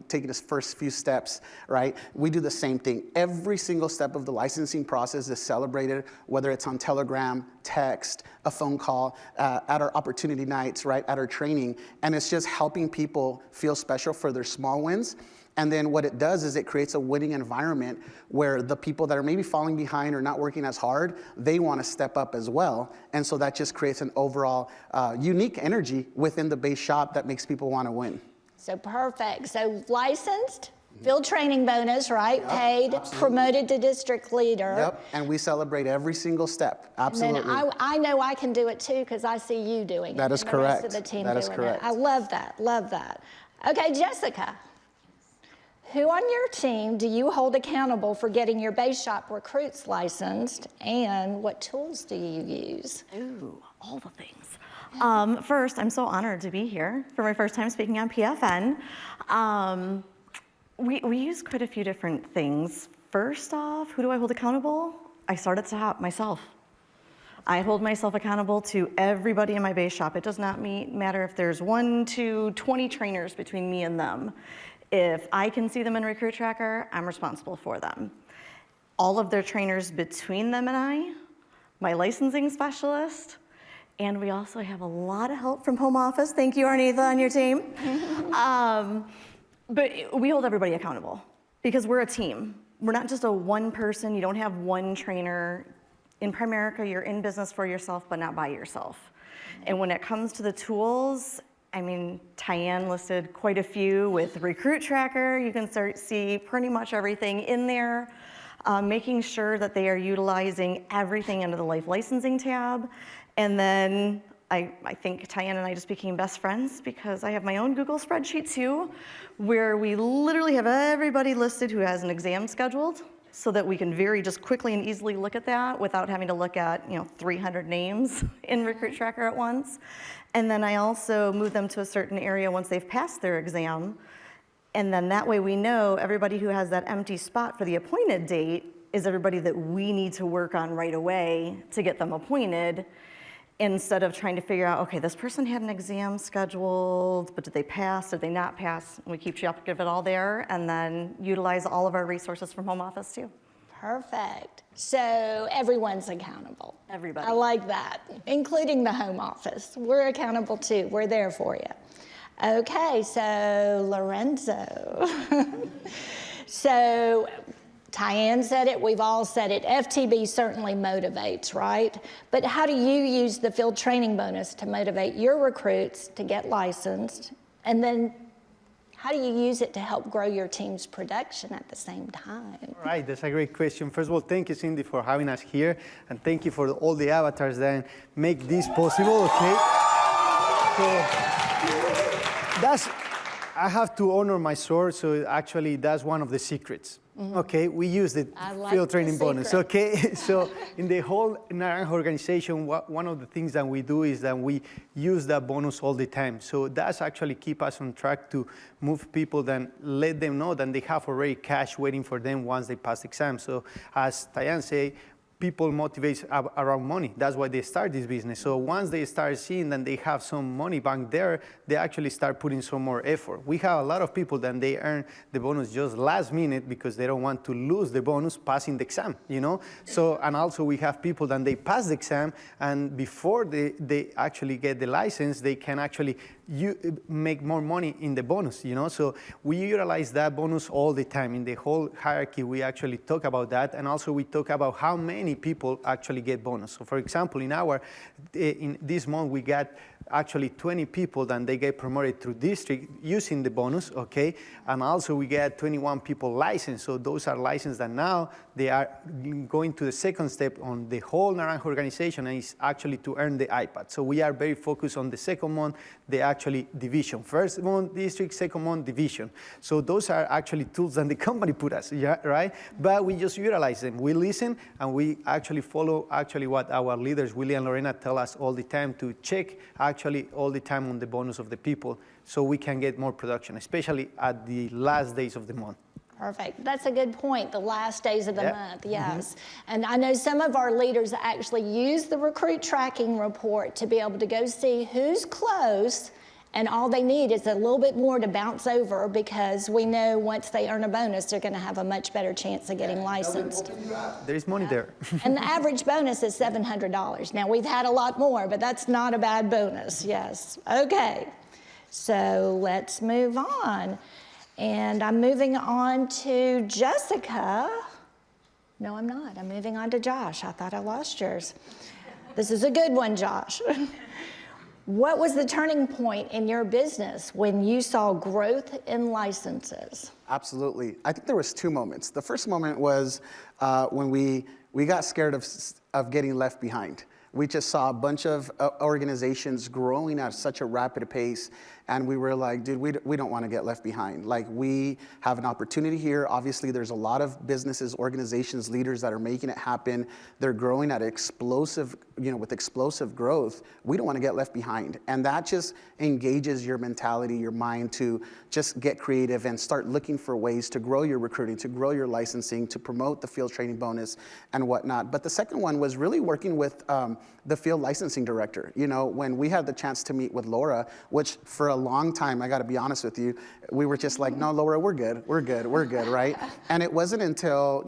taking his first few steps, right? We do the same thing. Every single step of the licensing process is celebrated, whether it's on Telegram, text, a phone call, at our opportunity nights, right, at our training. And it's just helping people feel special for their small wins. And then what it does is it creates a winning environment where the people that are maybe falling behind or not working as hard, they want to step up as well. And so that just creates an overall unique energy within the base shop that makes people want to win. So perfect. So licensed, field training bonus, right? Yep, paid, absolutely. Promoted to district leader. Yep, and we celebrate every single step, absolutely. And then I know I can do it too because I see you doing it. That is and correct. The rest of the team that doing is correct. it. I love that, love that. Okay, Jessica. Who on your team do you hold accountable for getting your base shop recruits licensed, and what tools do you use? Ooh, all the things. First, I'm so honored to be here for my first time speaking on PFN. We use quite a few different things. First off, who do I hold accountable? I start at the top, myself. I hold myself accountable to everybody in my base shop. It does not matter if there's 1, 2, 20 trainers between me and them. If I can see them in Recruit Tracker, I'm responsible for them. All of their trainers between them and I, my licensing specialist, and we also have a lot of help from home office. Thank you, Arnitha, on your team. But we hold everybody accountable because we're a team. We're not just a one person. You don't have one trainer. In Primerica, you're in business for yourself, but not by yourself. And when it comes to the tools, I mean, Tyann listed quite a few with Recruit Tracker. You can see pretty much everything in there, making sure that they are utilizing everything under the Life Licensing tab. And then I think Tyann and I just became best friends because I have my own Google spreadsheet too, where we literally have everybody listed who has an exam scheduled so that we can very just quickly and easily look at that without having to look at 300 names in Recruit Tracker at once. And then I also move them to a certain area once they've passed their exam. And then that way we know everybody who has that empty spot for the appointed date is everybody that we need to work on right away to get them appointed. instead of trying to figure out, okay, this person had an exam scheduled, but did they pass, did they not pass? We keep track of it all there, and then utilize all of our resources from home office too. Perfect. So everyone's accountable. Everybody. I like that, including the home office. We're accountable too. We're there for you. Okay, so Lorenzo. So Tyann said it, we've all said it. FTB certainly motivates, right? But how do you use the field training bonus to motivate your recruits to get licensed? And then how do you use it to help grow your team's production at the same time? All right, that's a great question. First of all, thank you, Cindy, for having us here. And thank you for all the avatars that make this possible, okay? So I have to honor my source, so actually that's one of the secrets. Okay, we use the field training bonus, okay? So in the whole Naranja organization, one of the things that we do is that we use that bonus all the time. So that's actually keep us on track to move people, then let them know that they have already cash waiting for them once they pass the exam. So as Tyann said, people motivate around money. That's why they start this business. So once they start seeing that they have some money bank there, they actually start putting some more effort. We have a lot of people that they earn the bonus just last minute because they don't want to lose the bonus passing the exam, you know? So, and also we have people that they pass the exam, and before they actually get the license, they can actually make more money in the bonus, you know? So we utilize that bonus all the time. In the whole hierarchy, we actually talk about that, and also we talk about how many people actually get bonus. So for example, in this month, we got actually 20 people that they get promoted through district using the bonus, okay? And also we get 21 people licensed. So those are licensed that now they are going to the second step on the whole Naranja organization, and it's actually to earn the iPad. So we are very focused on the second month, the actually division. First month district, second month division. So those are actually tools that the company put us, yeah, right? But we just utilize them. We listen and we actually follow what our leaders, Willie and Lorena, tell us all the time to check actually all the time on the bonus of the people so we can get more production, especially at the last days of the month. Perfect. That's a good point, the last days of the month, yes. And I know some of our leaders actually use the recruit tracking report to be able to go see who's close, and all they need is a little bit more to bounce over, because we know once they earn a bonus, they're going to have a much better chance of getting licensed. There is money there. And the average bonus is $700. Now, we've had a lot more, but that's not a bad bonus, yes. Okay, so let's move on. And I'm moving on to Jessica. No, I'm not. I'm moving on to Josh. I thought I lost yours. This is a good one, Josh. What was the turning point in your business when you saw growth in licenses? Absolutely. I think there was two moments. The first moment was when we got scared of getting left behind. We just saw a bunch of organizations growing at such a rapid pace, and we were like, dude, we don't want to get left behind. Like, we have an opportunity here. Obviously, there's a lot of businesses, organizations, leaders that are making it happen. They're growing at explosive, with explosive growth. We don't want to get left behind. And that just engages your mentality, your mind to just get creative and start looking for ways to grow your recruiting, to grow your licensing, to promote the field training bonus and whatnot. But the second one was really working with the field licensing director. When we had the chance to meet with Laura, which for a long time, I got to be honest with you, we were just like, no, Laura, we're good, right? And it wasn't until,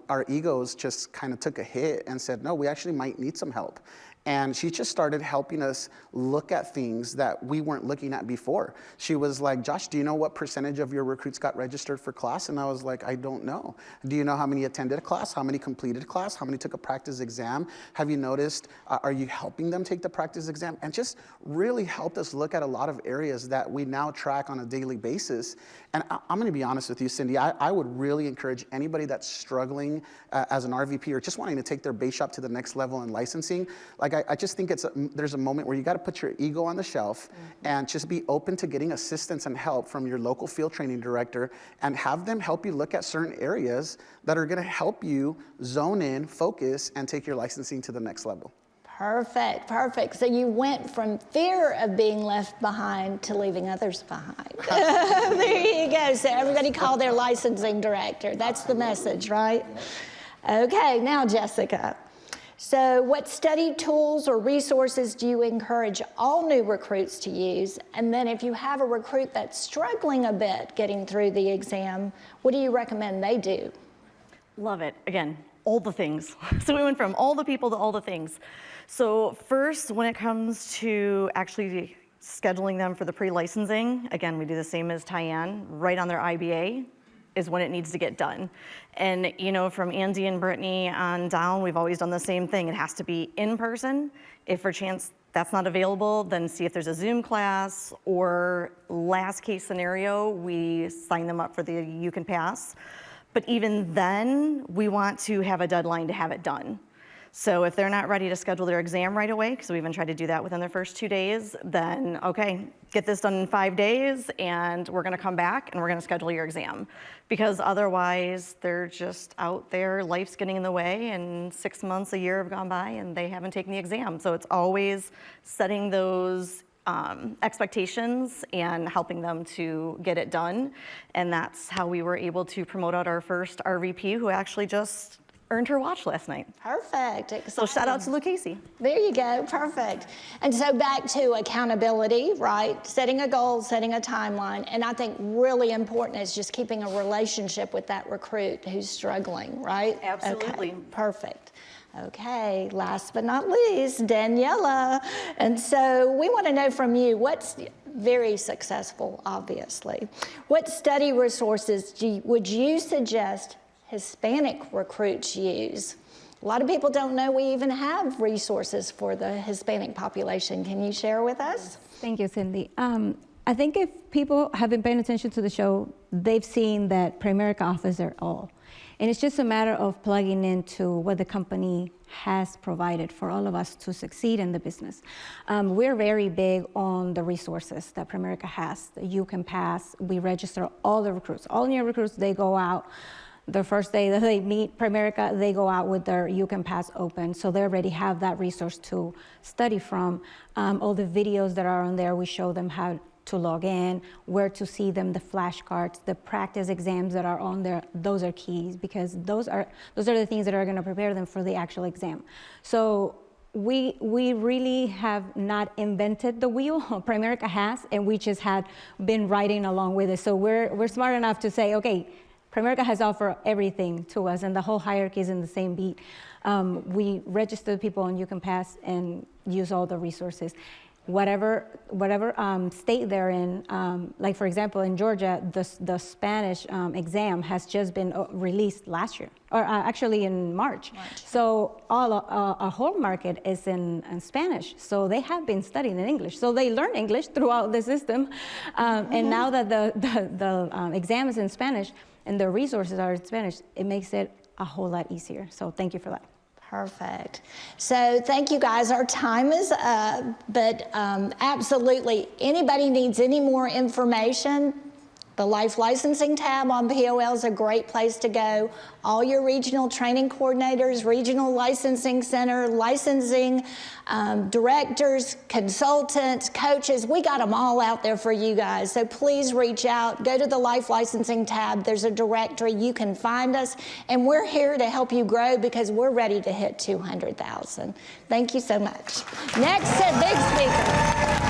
our egos just kind of took a hit and said, no, we actually might need some help. And she just started helping us look at things that we weren't looking at before. She was like, Josh, do you know what percentage of your recruits got registered for class? And I was like, I don't know. Do you know how many attended class? How many completed class? How many took a practice exam? Have you noticed, are you helping them take the practice exam? And just really helped us look at a lot of areas that we now track on a daily basis. And I'm gonna be honest with you, Cindy, I would really encourage anybody that's struggling as an RVP or just wanting to take their base shop to the next level in licensing. Like, I just think there's a moment where you gotta put your ego on the shelf and just be open to getting assistance and help from your local field training director, and have them help you look at certain areas that are gonna help you zone in, focus, and take your licensing to the next level. Perfect, perfect. So you went from fear of being left behind to leaving others behind. There you go. So everybody call their licensing director. That's the message, right? Okay, now Jessica. So what study tools or resources do you encourage all new recruits to use? And then if you have a recruit that's struggling a bit getting through the exam, what do you recommend they do? Love it. Again, all the things. So we went from all the people to all the things. So first, when it comes to actually scheduling them for the pre-licensing, again, we do the same as Tyann, right on their IBA is when it needs to get done. And you know, from Andy and Brittany on down, we've always done the same thing. It has to be in person. If for chance that's not available, then see if there's a Zoom class, or last case scenario, we sign them up for the You Can Pass. But even then, we want to have a deadline to have it done. So if they're not ready to schedule their exam right away, because we even tried to do that within their first 2 days, then okay, get this done in 5 days, and we're gonna come back and we're gonna schedule your exam. Because otherwise, they're just out there, life's getting in the way, and 6 months, a year have gone by, and they haven't taken the exam. So it's always setting those expectations and helping them to get it done. And that's how we were able to promote out our first RVP, who actually just earned her watch last night. Perfect. Exciting. So shout out to Lou Casey. There you go. Perfect. And so back to accountability, right? Setting a goal, setting a timeline. And I think really important is just keeping a relationship with that recruit who's struggling, right? Absolutely. Okay. Perfect. Okay, last but not least, Daniela. And so we want to know from you, what's very successful, obviously. What study resources would you suggest Hispanic recruits use? A lot of people don't know we even have resources for the Hispanic population. Can you share with us? Thank you, Cindy. I think if people have been paying attention to the show, they've seen that Primerica offers their all. And it's just a matter of plugging into what the company has provided for all of us to succeed in the business. We're very big on the resources that Primerica has. You Can Pass. We register all the recruits. All new recruits, they go out. The first day that they meet Primerica, they go out with their You Can Pass open. So they already have that resource to study from. All the videos that are on there, we show them how to log in, where to see them, the flashcards, the practice exams that are on there. Those are keys, because those are the things that are going to prepare them for the actual exam. So we really have not invented the wheel. Primerica has, and we just had been riding along with it. So we're smart enough to say, okay, Primerica has offered everything to us, and the whole hierarchy is in the same beat. We register the people on You Can Pass and use all the resources. Whatever state they're in, like for example in Georgia, the Spanish exam has just been released last year, or actually in March. So a whole market is in Spanish. So they have been studying in English. So they learn English throughout the system, and now that the exam is in Spanish and the resources are in Spanish, it makes it a whole lot easier. So thank you for that. Perfect. So thank you guys. Our time is up, but absolutely, anybody needs any more information, the Life Licensing tab on POL is a great place to go. All your regional training coordinators, regional licensing center, licensing directors, consultants, coaches, we got them all out there for you guys. So please reach out, go to the Life Licensing tab. There's a directory, you can find us, and we're here to help you grow because we're ready to hit 200,000. Thank you so much. Next, big speaker.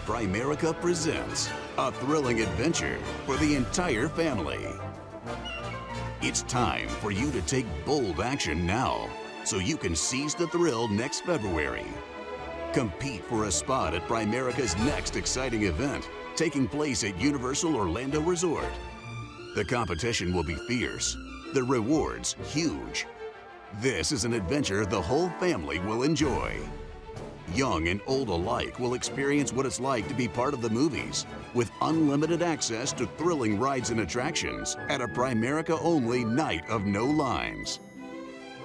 Primerica presents a thrilling adventure for the entire family. It's time for you to take bold action now so you can seize the thrill next February. Compete for a spot at Primerica's next exciting event, taking place at Universal Orlando Resort. The competition will be fierce, the rewards huge. This is an adventure the whole family will enjoy. Young and old alike will experience what it's like to be part of the movies, with unlimited access to thrilling rides and attractions at a Primerica-only night of no lines.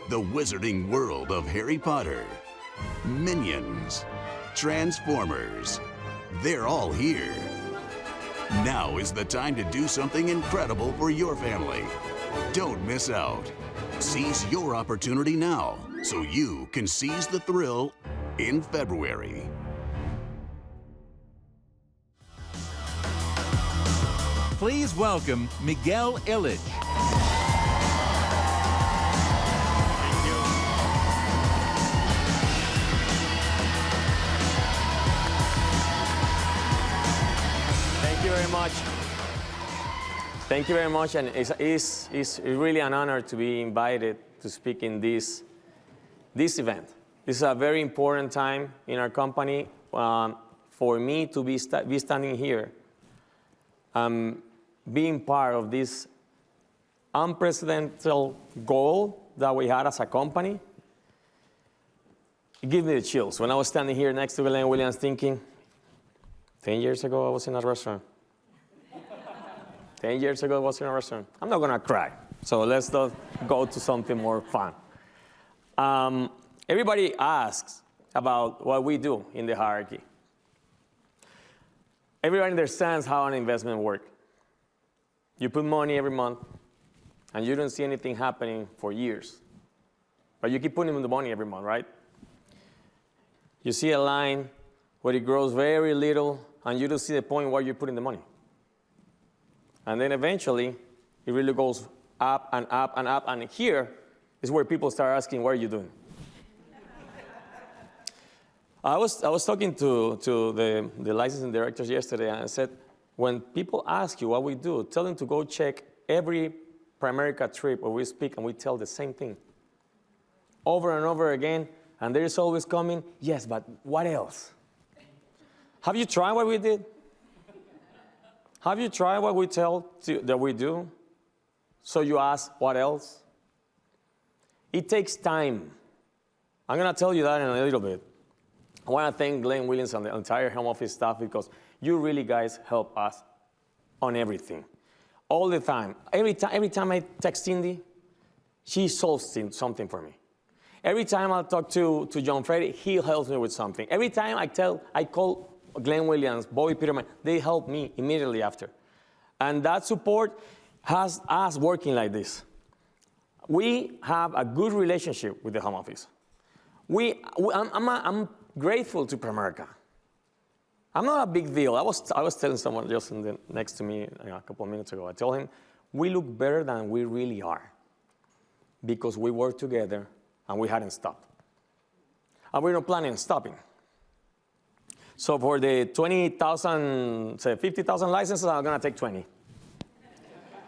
The wizarding world of Harry Potter, Minions, Transformers, they're all here. Now is the time to do something incredible for your family. Don't miss out. Seize your opportunity now so you can seize the thrill in February. Please welcome Miguel Illidge. Thank you very much. Thank you very much, and it's really an honor to be invited to speak in this event. This is a very important time in our company for me to be standing here, being part of this unprecedented goal that we had as a company. It gives me the chills. When I was standing here next to Glenn Williams thinking, 10 years ago I was in a restaurant. 10 years ago I was in a restaurant. I'm not gonna cry, so let's go to something more fun. Everybody asks about what we do in the hierarchy. Everybody understands how an investment works. You put money every month, and you don't see anything happening for years. But you keep putting in the money every month, right? You see a line where it grows very little, and you don't see the point where you're putting the money. And then eventually, it really goes up and up and up, and here is where people start asking, what are you doing? I was talking to the licensing directors yesterday, and I said, when people ask you what we do, tell them to go check every Primerica trip where we speak and we tell the same thing. Over and over again, and there is always coming, yes, but what else? Have you tried what we did? Have you tried what we tell that we do? So you ask, what else? It takes time. I'm gonna tell you that in a little bit. I wanna thank Glenn Williams and the entire home office staff because you really guys help us on everything. All the time. Every time I text Cindy, she solves something for me. Every time I talk to John Freddy, he helps me with something. Every time I call Glenn Williams, Bobby Peterman, they help me immediately after. And that support has us working like this. We have a good relationship with the home office. I'm grateful to Primerica. I'm not a big deal. I was telling someone just next to me a couple of minutes ago, I told him, we look better than we really are because we work together and we hadn't stopped. And we're not planning on stopping. So for the 50,000 licenses, I'm gonna take 20.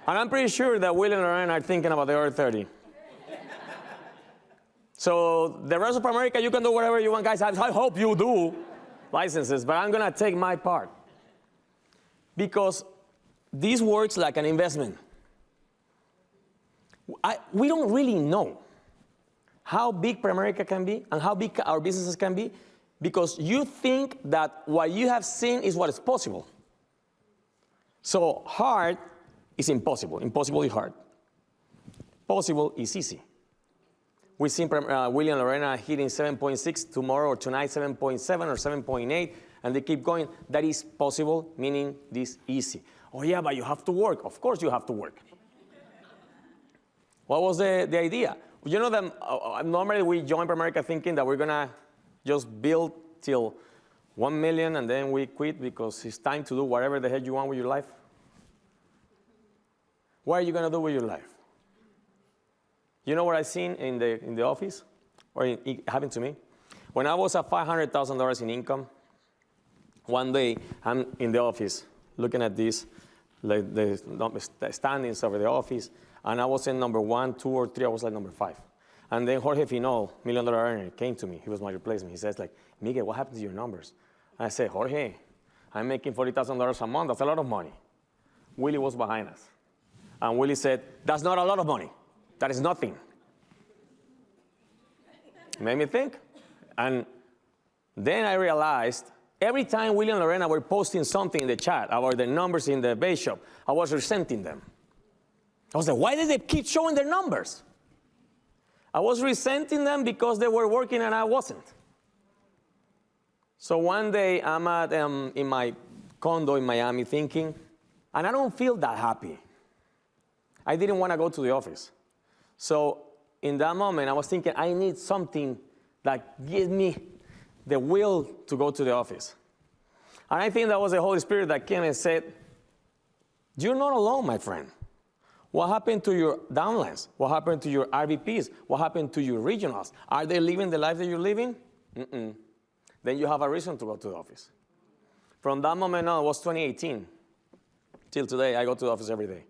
And I'm pretty sure that Will and Lorraine are thinking about the other 30. So the rest of Primerica, you can do whatever you want, guys. I hope you do licenses, but I'm gonna take my part. Because this works like an investment. We don't really know how big Primerica can be and how big our businesses can be because you think that what you have seen is what is possible. So hard is impossible. Impossible is hard. Possible is easy. We've seen William and Lorena hitting 7.6 tomorrow or tonight, 7.7 or 7.8, and they keep going. That is possible, meaning this easy. Oh yeah, but you have to work. Of course you have to work. What was the idea? You know that normally we join Primerica thinking that we're gonna just build till 1 million and then we quit because it's time to do whatever the heck you want with your life. What are you gonna do with your life? You know what I've seen in the office, or it happened to me? When I was at $500,000 in income, one day I'm in the office looking at this, like the standings over the office, and I was in number 1, 2, or 3, I was like number 5. And then Jorge Finol, $1 million earner, came to me. He was my replacement. He says, like, Miguel, what happened to your numbers? And I said, Jorge, I'm making $40,000 a month. That's a lot of money. Willie was behind us. And Willie said, that's not a lot of money. That is nothing. It made me think. And then I realized every time Willie and Lorena were posting something in the chat about the numbers in the base shop, I was resenting them. I was like, why did they keep showing their numbers? I was resenting them because they were working and I wasn't. So one day I'm in my condo in Miami thinking, and I don't feel that happy. I didn't want to go to the office. So in that moment, I was thinking, I need something that gives me the will to go to the office. And I think that was the Holy Spirit that came and said, You're not alone, my friend. What happened to your downlines? What happened to your RVPs? What happened to your regionals? Are they living the life that you're living? Mm-mm. Then you have a reason to go to the office. From that moment on, it was 2018. Till today, I go to the office every day.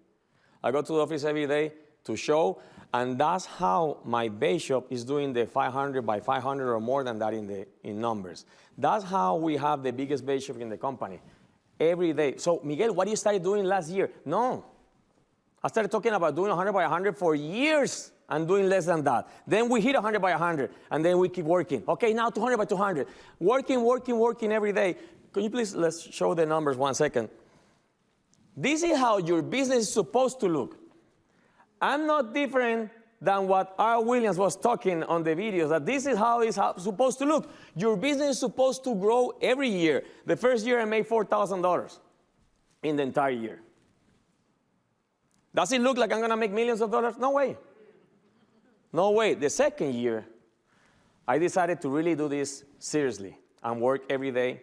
I go to the office every day to show, and that's how my base shop is doing the 500 by 500 or more than that in numbers. That's how we have the biggest base shop in the company. Every day. So, Miguel, what you started doing last year? No. I started talking about doing 100 by 100 for years and doing less than that. Then we hit 100 by 100, and then we keep working. Okay, now 200 by 200. Working every day. Can you please, let's show the numbers 1 second. This is how your business is supposed to look. I'm not different than what R. Williams was talking on the videos, that this is how it's supposed to look. Your business is supposed to grow every year. The first year I made $4,000 in the entire year. Does it look like I'm gonna make millions of dollars? No way. No way. The second year, I decided to really do this seriously and work every day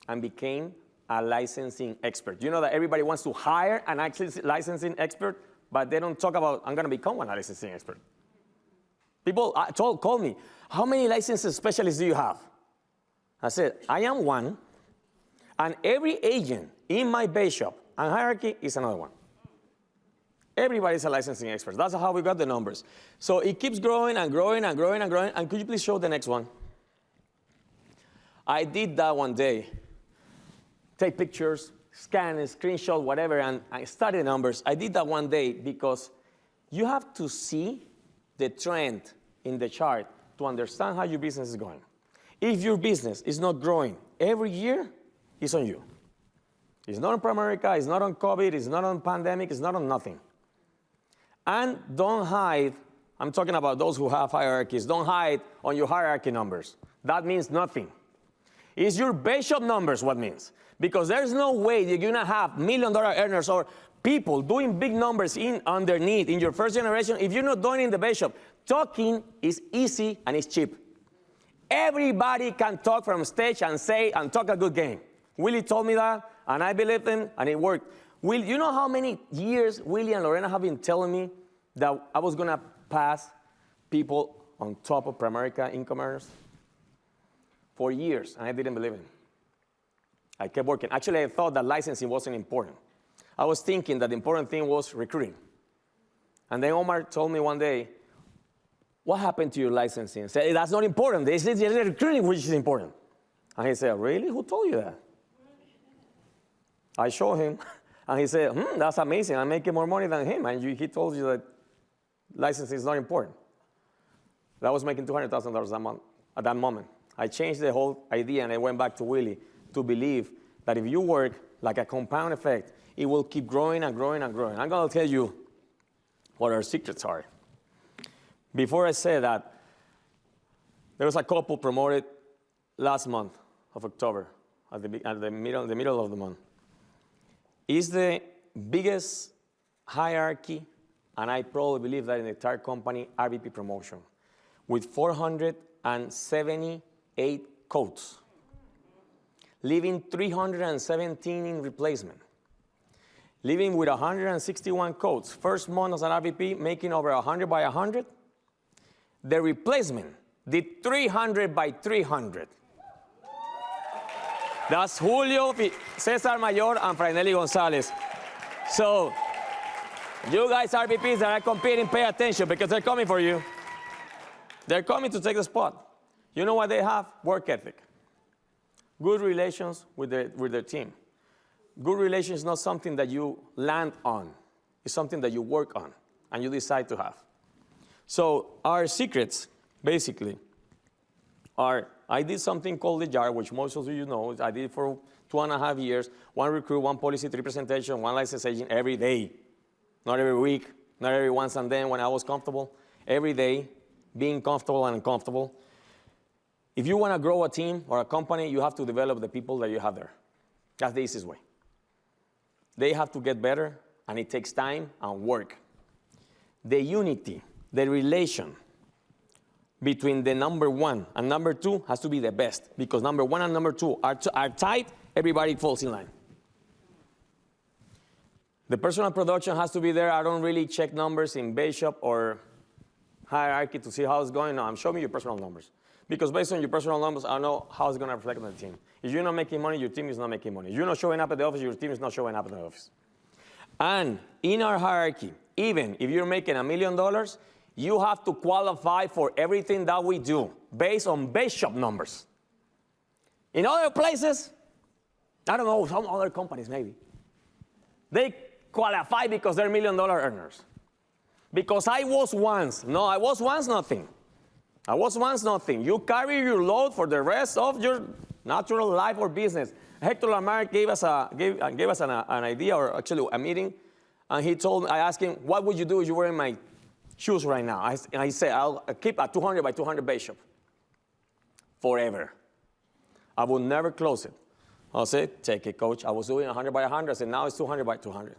and became a licensing expert. You know that everybody wants to hire an licensing expert, but they don't talk about, I'm gonna become one licensing expert. People call me, how many licensing specialists do you have? I said, I am one, and every agent in my base shop and hierarchy is another one. Everybody's a licensing expert. That's how we got the numbers. So it keeps growing and growing and growing and growing. And could you please show the next one? I did that one day. Take pictures, scan, screenshot, whatever, and I studied numbers. I did that one day because you have to see the trend in the chart to understand how your business is going. If your business is not growing every year, it's on you. It's not on Primerica, it's not on COVID, it's not on pandemic, it's not on nothing. And don't hide, I'm talking about those who have hierarchies, don't hide on your hierarchy numbers. That means nothing. It's your base shop numbers what means. Because there's no way you're gonna have $1 million earners or people doing big numbers underneath in your first generation if you're not doing it in the base shop. Talking is easy and it's cheap. Everybody can talk from stage and say and talk a good game. Willie told me that, and I believed him, and it worked. Will, you know how many years Willie and Lorena have been telling me that I was gonna pass people on top of Primerica income earners? For years, and I didn't believe it. I kept working. Actually, I thought that licensing wasn't important. I was thinking that the important thing was recruiting. And then Omar told me one day, what happened to your licensing? I said, hey, that's not important. This is the recruiting which is important. And he said, really? Who told you that? I showed him. And he said, that's amazing. I'm making more money than him. And he told you that licensing is not important. That was making $200,000 a month at that moment. I changed the whole idea, and I went back to Willie to believe that if you work like a compound effect, it will keep growing and growing and growing. I'm going to tell you what our secrets are. Before I say that, there was a couple promoted last month of October, at the middle of the month. It's the biggest hierarchy, and I probably believe that in the entire company, RVP promotion, with 478 codes, leaving 317 in replacement, leaving with 161 codes. First month as an RVP, making over 100 by 100. The replacement did 300 by 300. That's Julio, Cesar Mayor, and Frainelli Gonzalez. So, you guys RVPs that are competing, pay attention because they're coming for you. They're coming to take the spot. You know what they have? Work ethic. Good relations with their team. Good relations is not something that you land on. It's something that you work on and you decide to have. So our secrets, basically, are I did something called the JAR, which most of you know. I did it for 2.5 years. One recruit, one policy, 3 presentation, one license agent every day. Not every week, not every once and then when I was comfortable. Every day, being comfortable and uncomfortable. If you want to grow a team or a company, you have to develop the people that you have there. That's the easiest way. They have to get better, and it takes time and work. The unity, the relation between the number 1 and number 2 has to be the best, because number 1 and number 2 are tight, everybody falls in line. The personal production has to be there. I don't really check numbers in base shop or hierarchy to see how it's going. No, I'm showing you your personal numbers. Because based on your personal numbers, I know how it's going to reflect on the team. If you're not making money, your team is not making money. If you're not showing up at the office, your team is not showing up at the office. And in our hierarchy, even if you're making $1 million, you have to qualify for everything that we do based on base shop numbers. In other places, I don't know, some other companies maybe, they qualify because they're $1 million earners. Because I was once nothing. I was once nothing. You carry your load for the rest of your natural life or business. Hector Lamar gave us an idea, or actually a meeting, and I asked him, what would you do if you were in my shoes right now? And he said, I'll keep a 200 by 200 base shop forever. I will never close it. I said, take it, coach. I was doing 100 by 100. I said, now it's 200 by 200.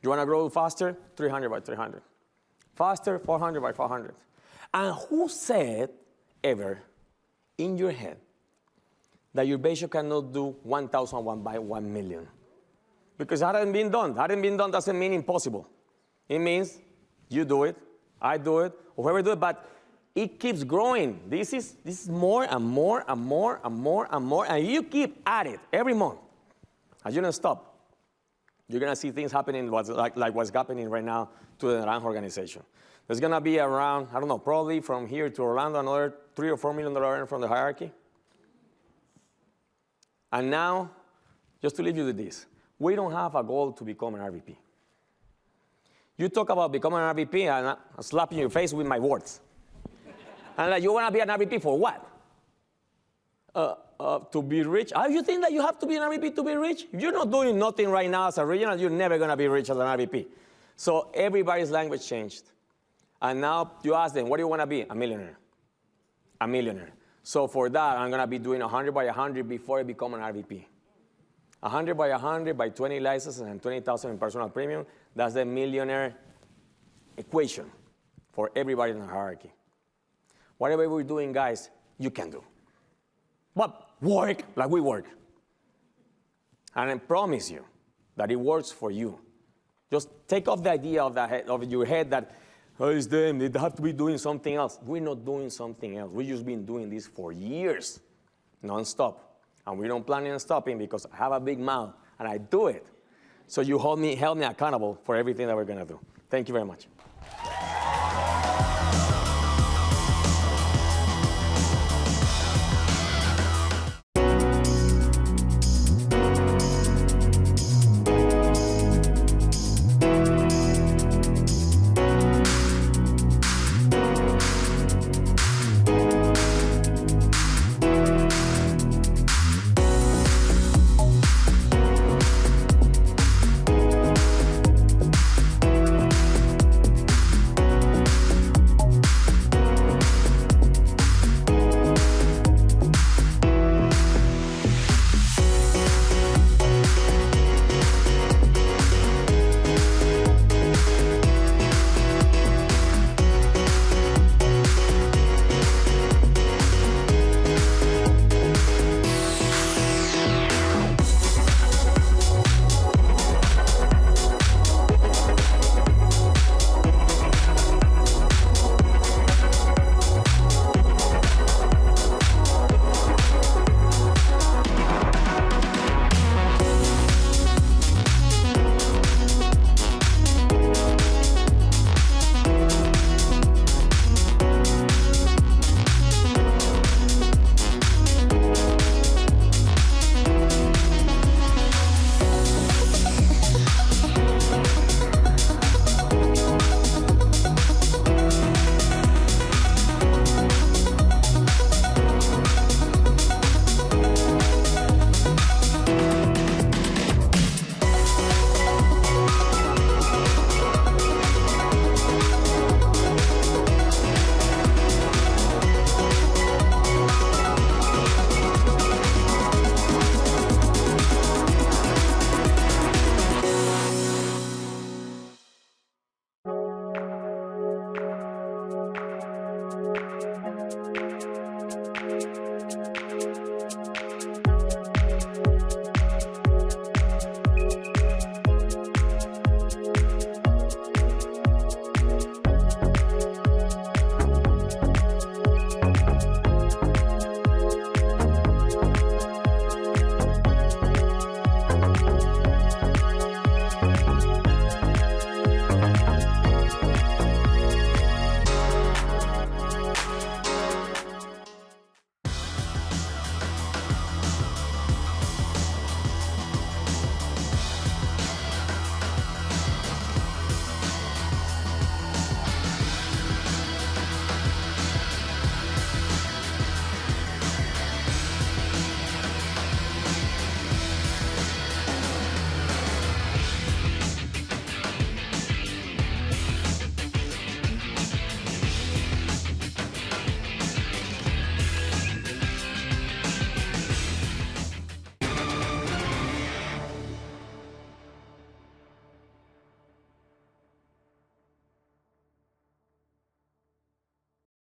You want to grow faster? 300 by 300. Faster, 400 by 400. And who said ever in your head that your base shop cannot do 1,001 by 1 million? Because that hasn't been done. That hasn't been done doesn't mean impossible. It means you do it, I do it, whoever do it, but it keeps growing. This is more and more and more and more and more, and you keep at it every month. And you don't stop. You're going to see things happening like what's happening right now to the Naranjo organization. There's going to be around, I don't know, probably from here to Orlando, another $3 or $4 million from the hierarchy. And now, just to leave you with this, we don't have a goal to become an RVP. You talk about becoming an RVP, and I'm slapping your face with my words. And like, you want to be an RVP for what? To be rich? You think that you have to be an RVP to be rich? If you're not doing nothing right now as a regional, you're never going to be rich as an RVP. So everybody's language changed. And now you ask them, what do you want to be? A millionaire. A millionaire. So for that, I'm going to be doing 100 by 100 before I become an RVP. 100 by 100 by 20 licenses and 20,000 in personal premium. That's the millionaire equation for everybody in the hierarchy. Whatever we're doing, guys, you can do. But work like we work. And I promise you that it works for you. Just take off the idea of your head that, oh, it's them, they have to be doing something else. We're not doing something else. We've just been doing this for years, non-stop. And we don't plan on stopping because I have a big mouth and I do it. So you held me accountable for everything that we're going to do. Thank you very much.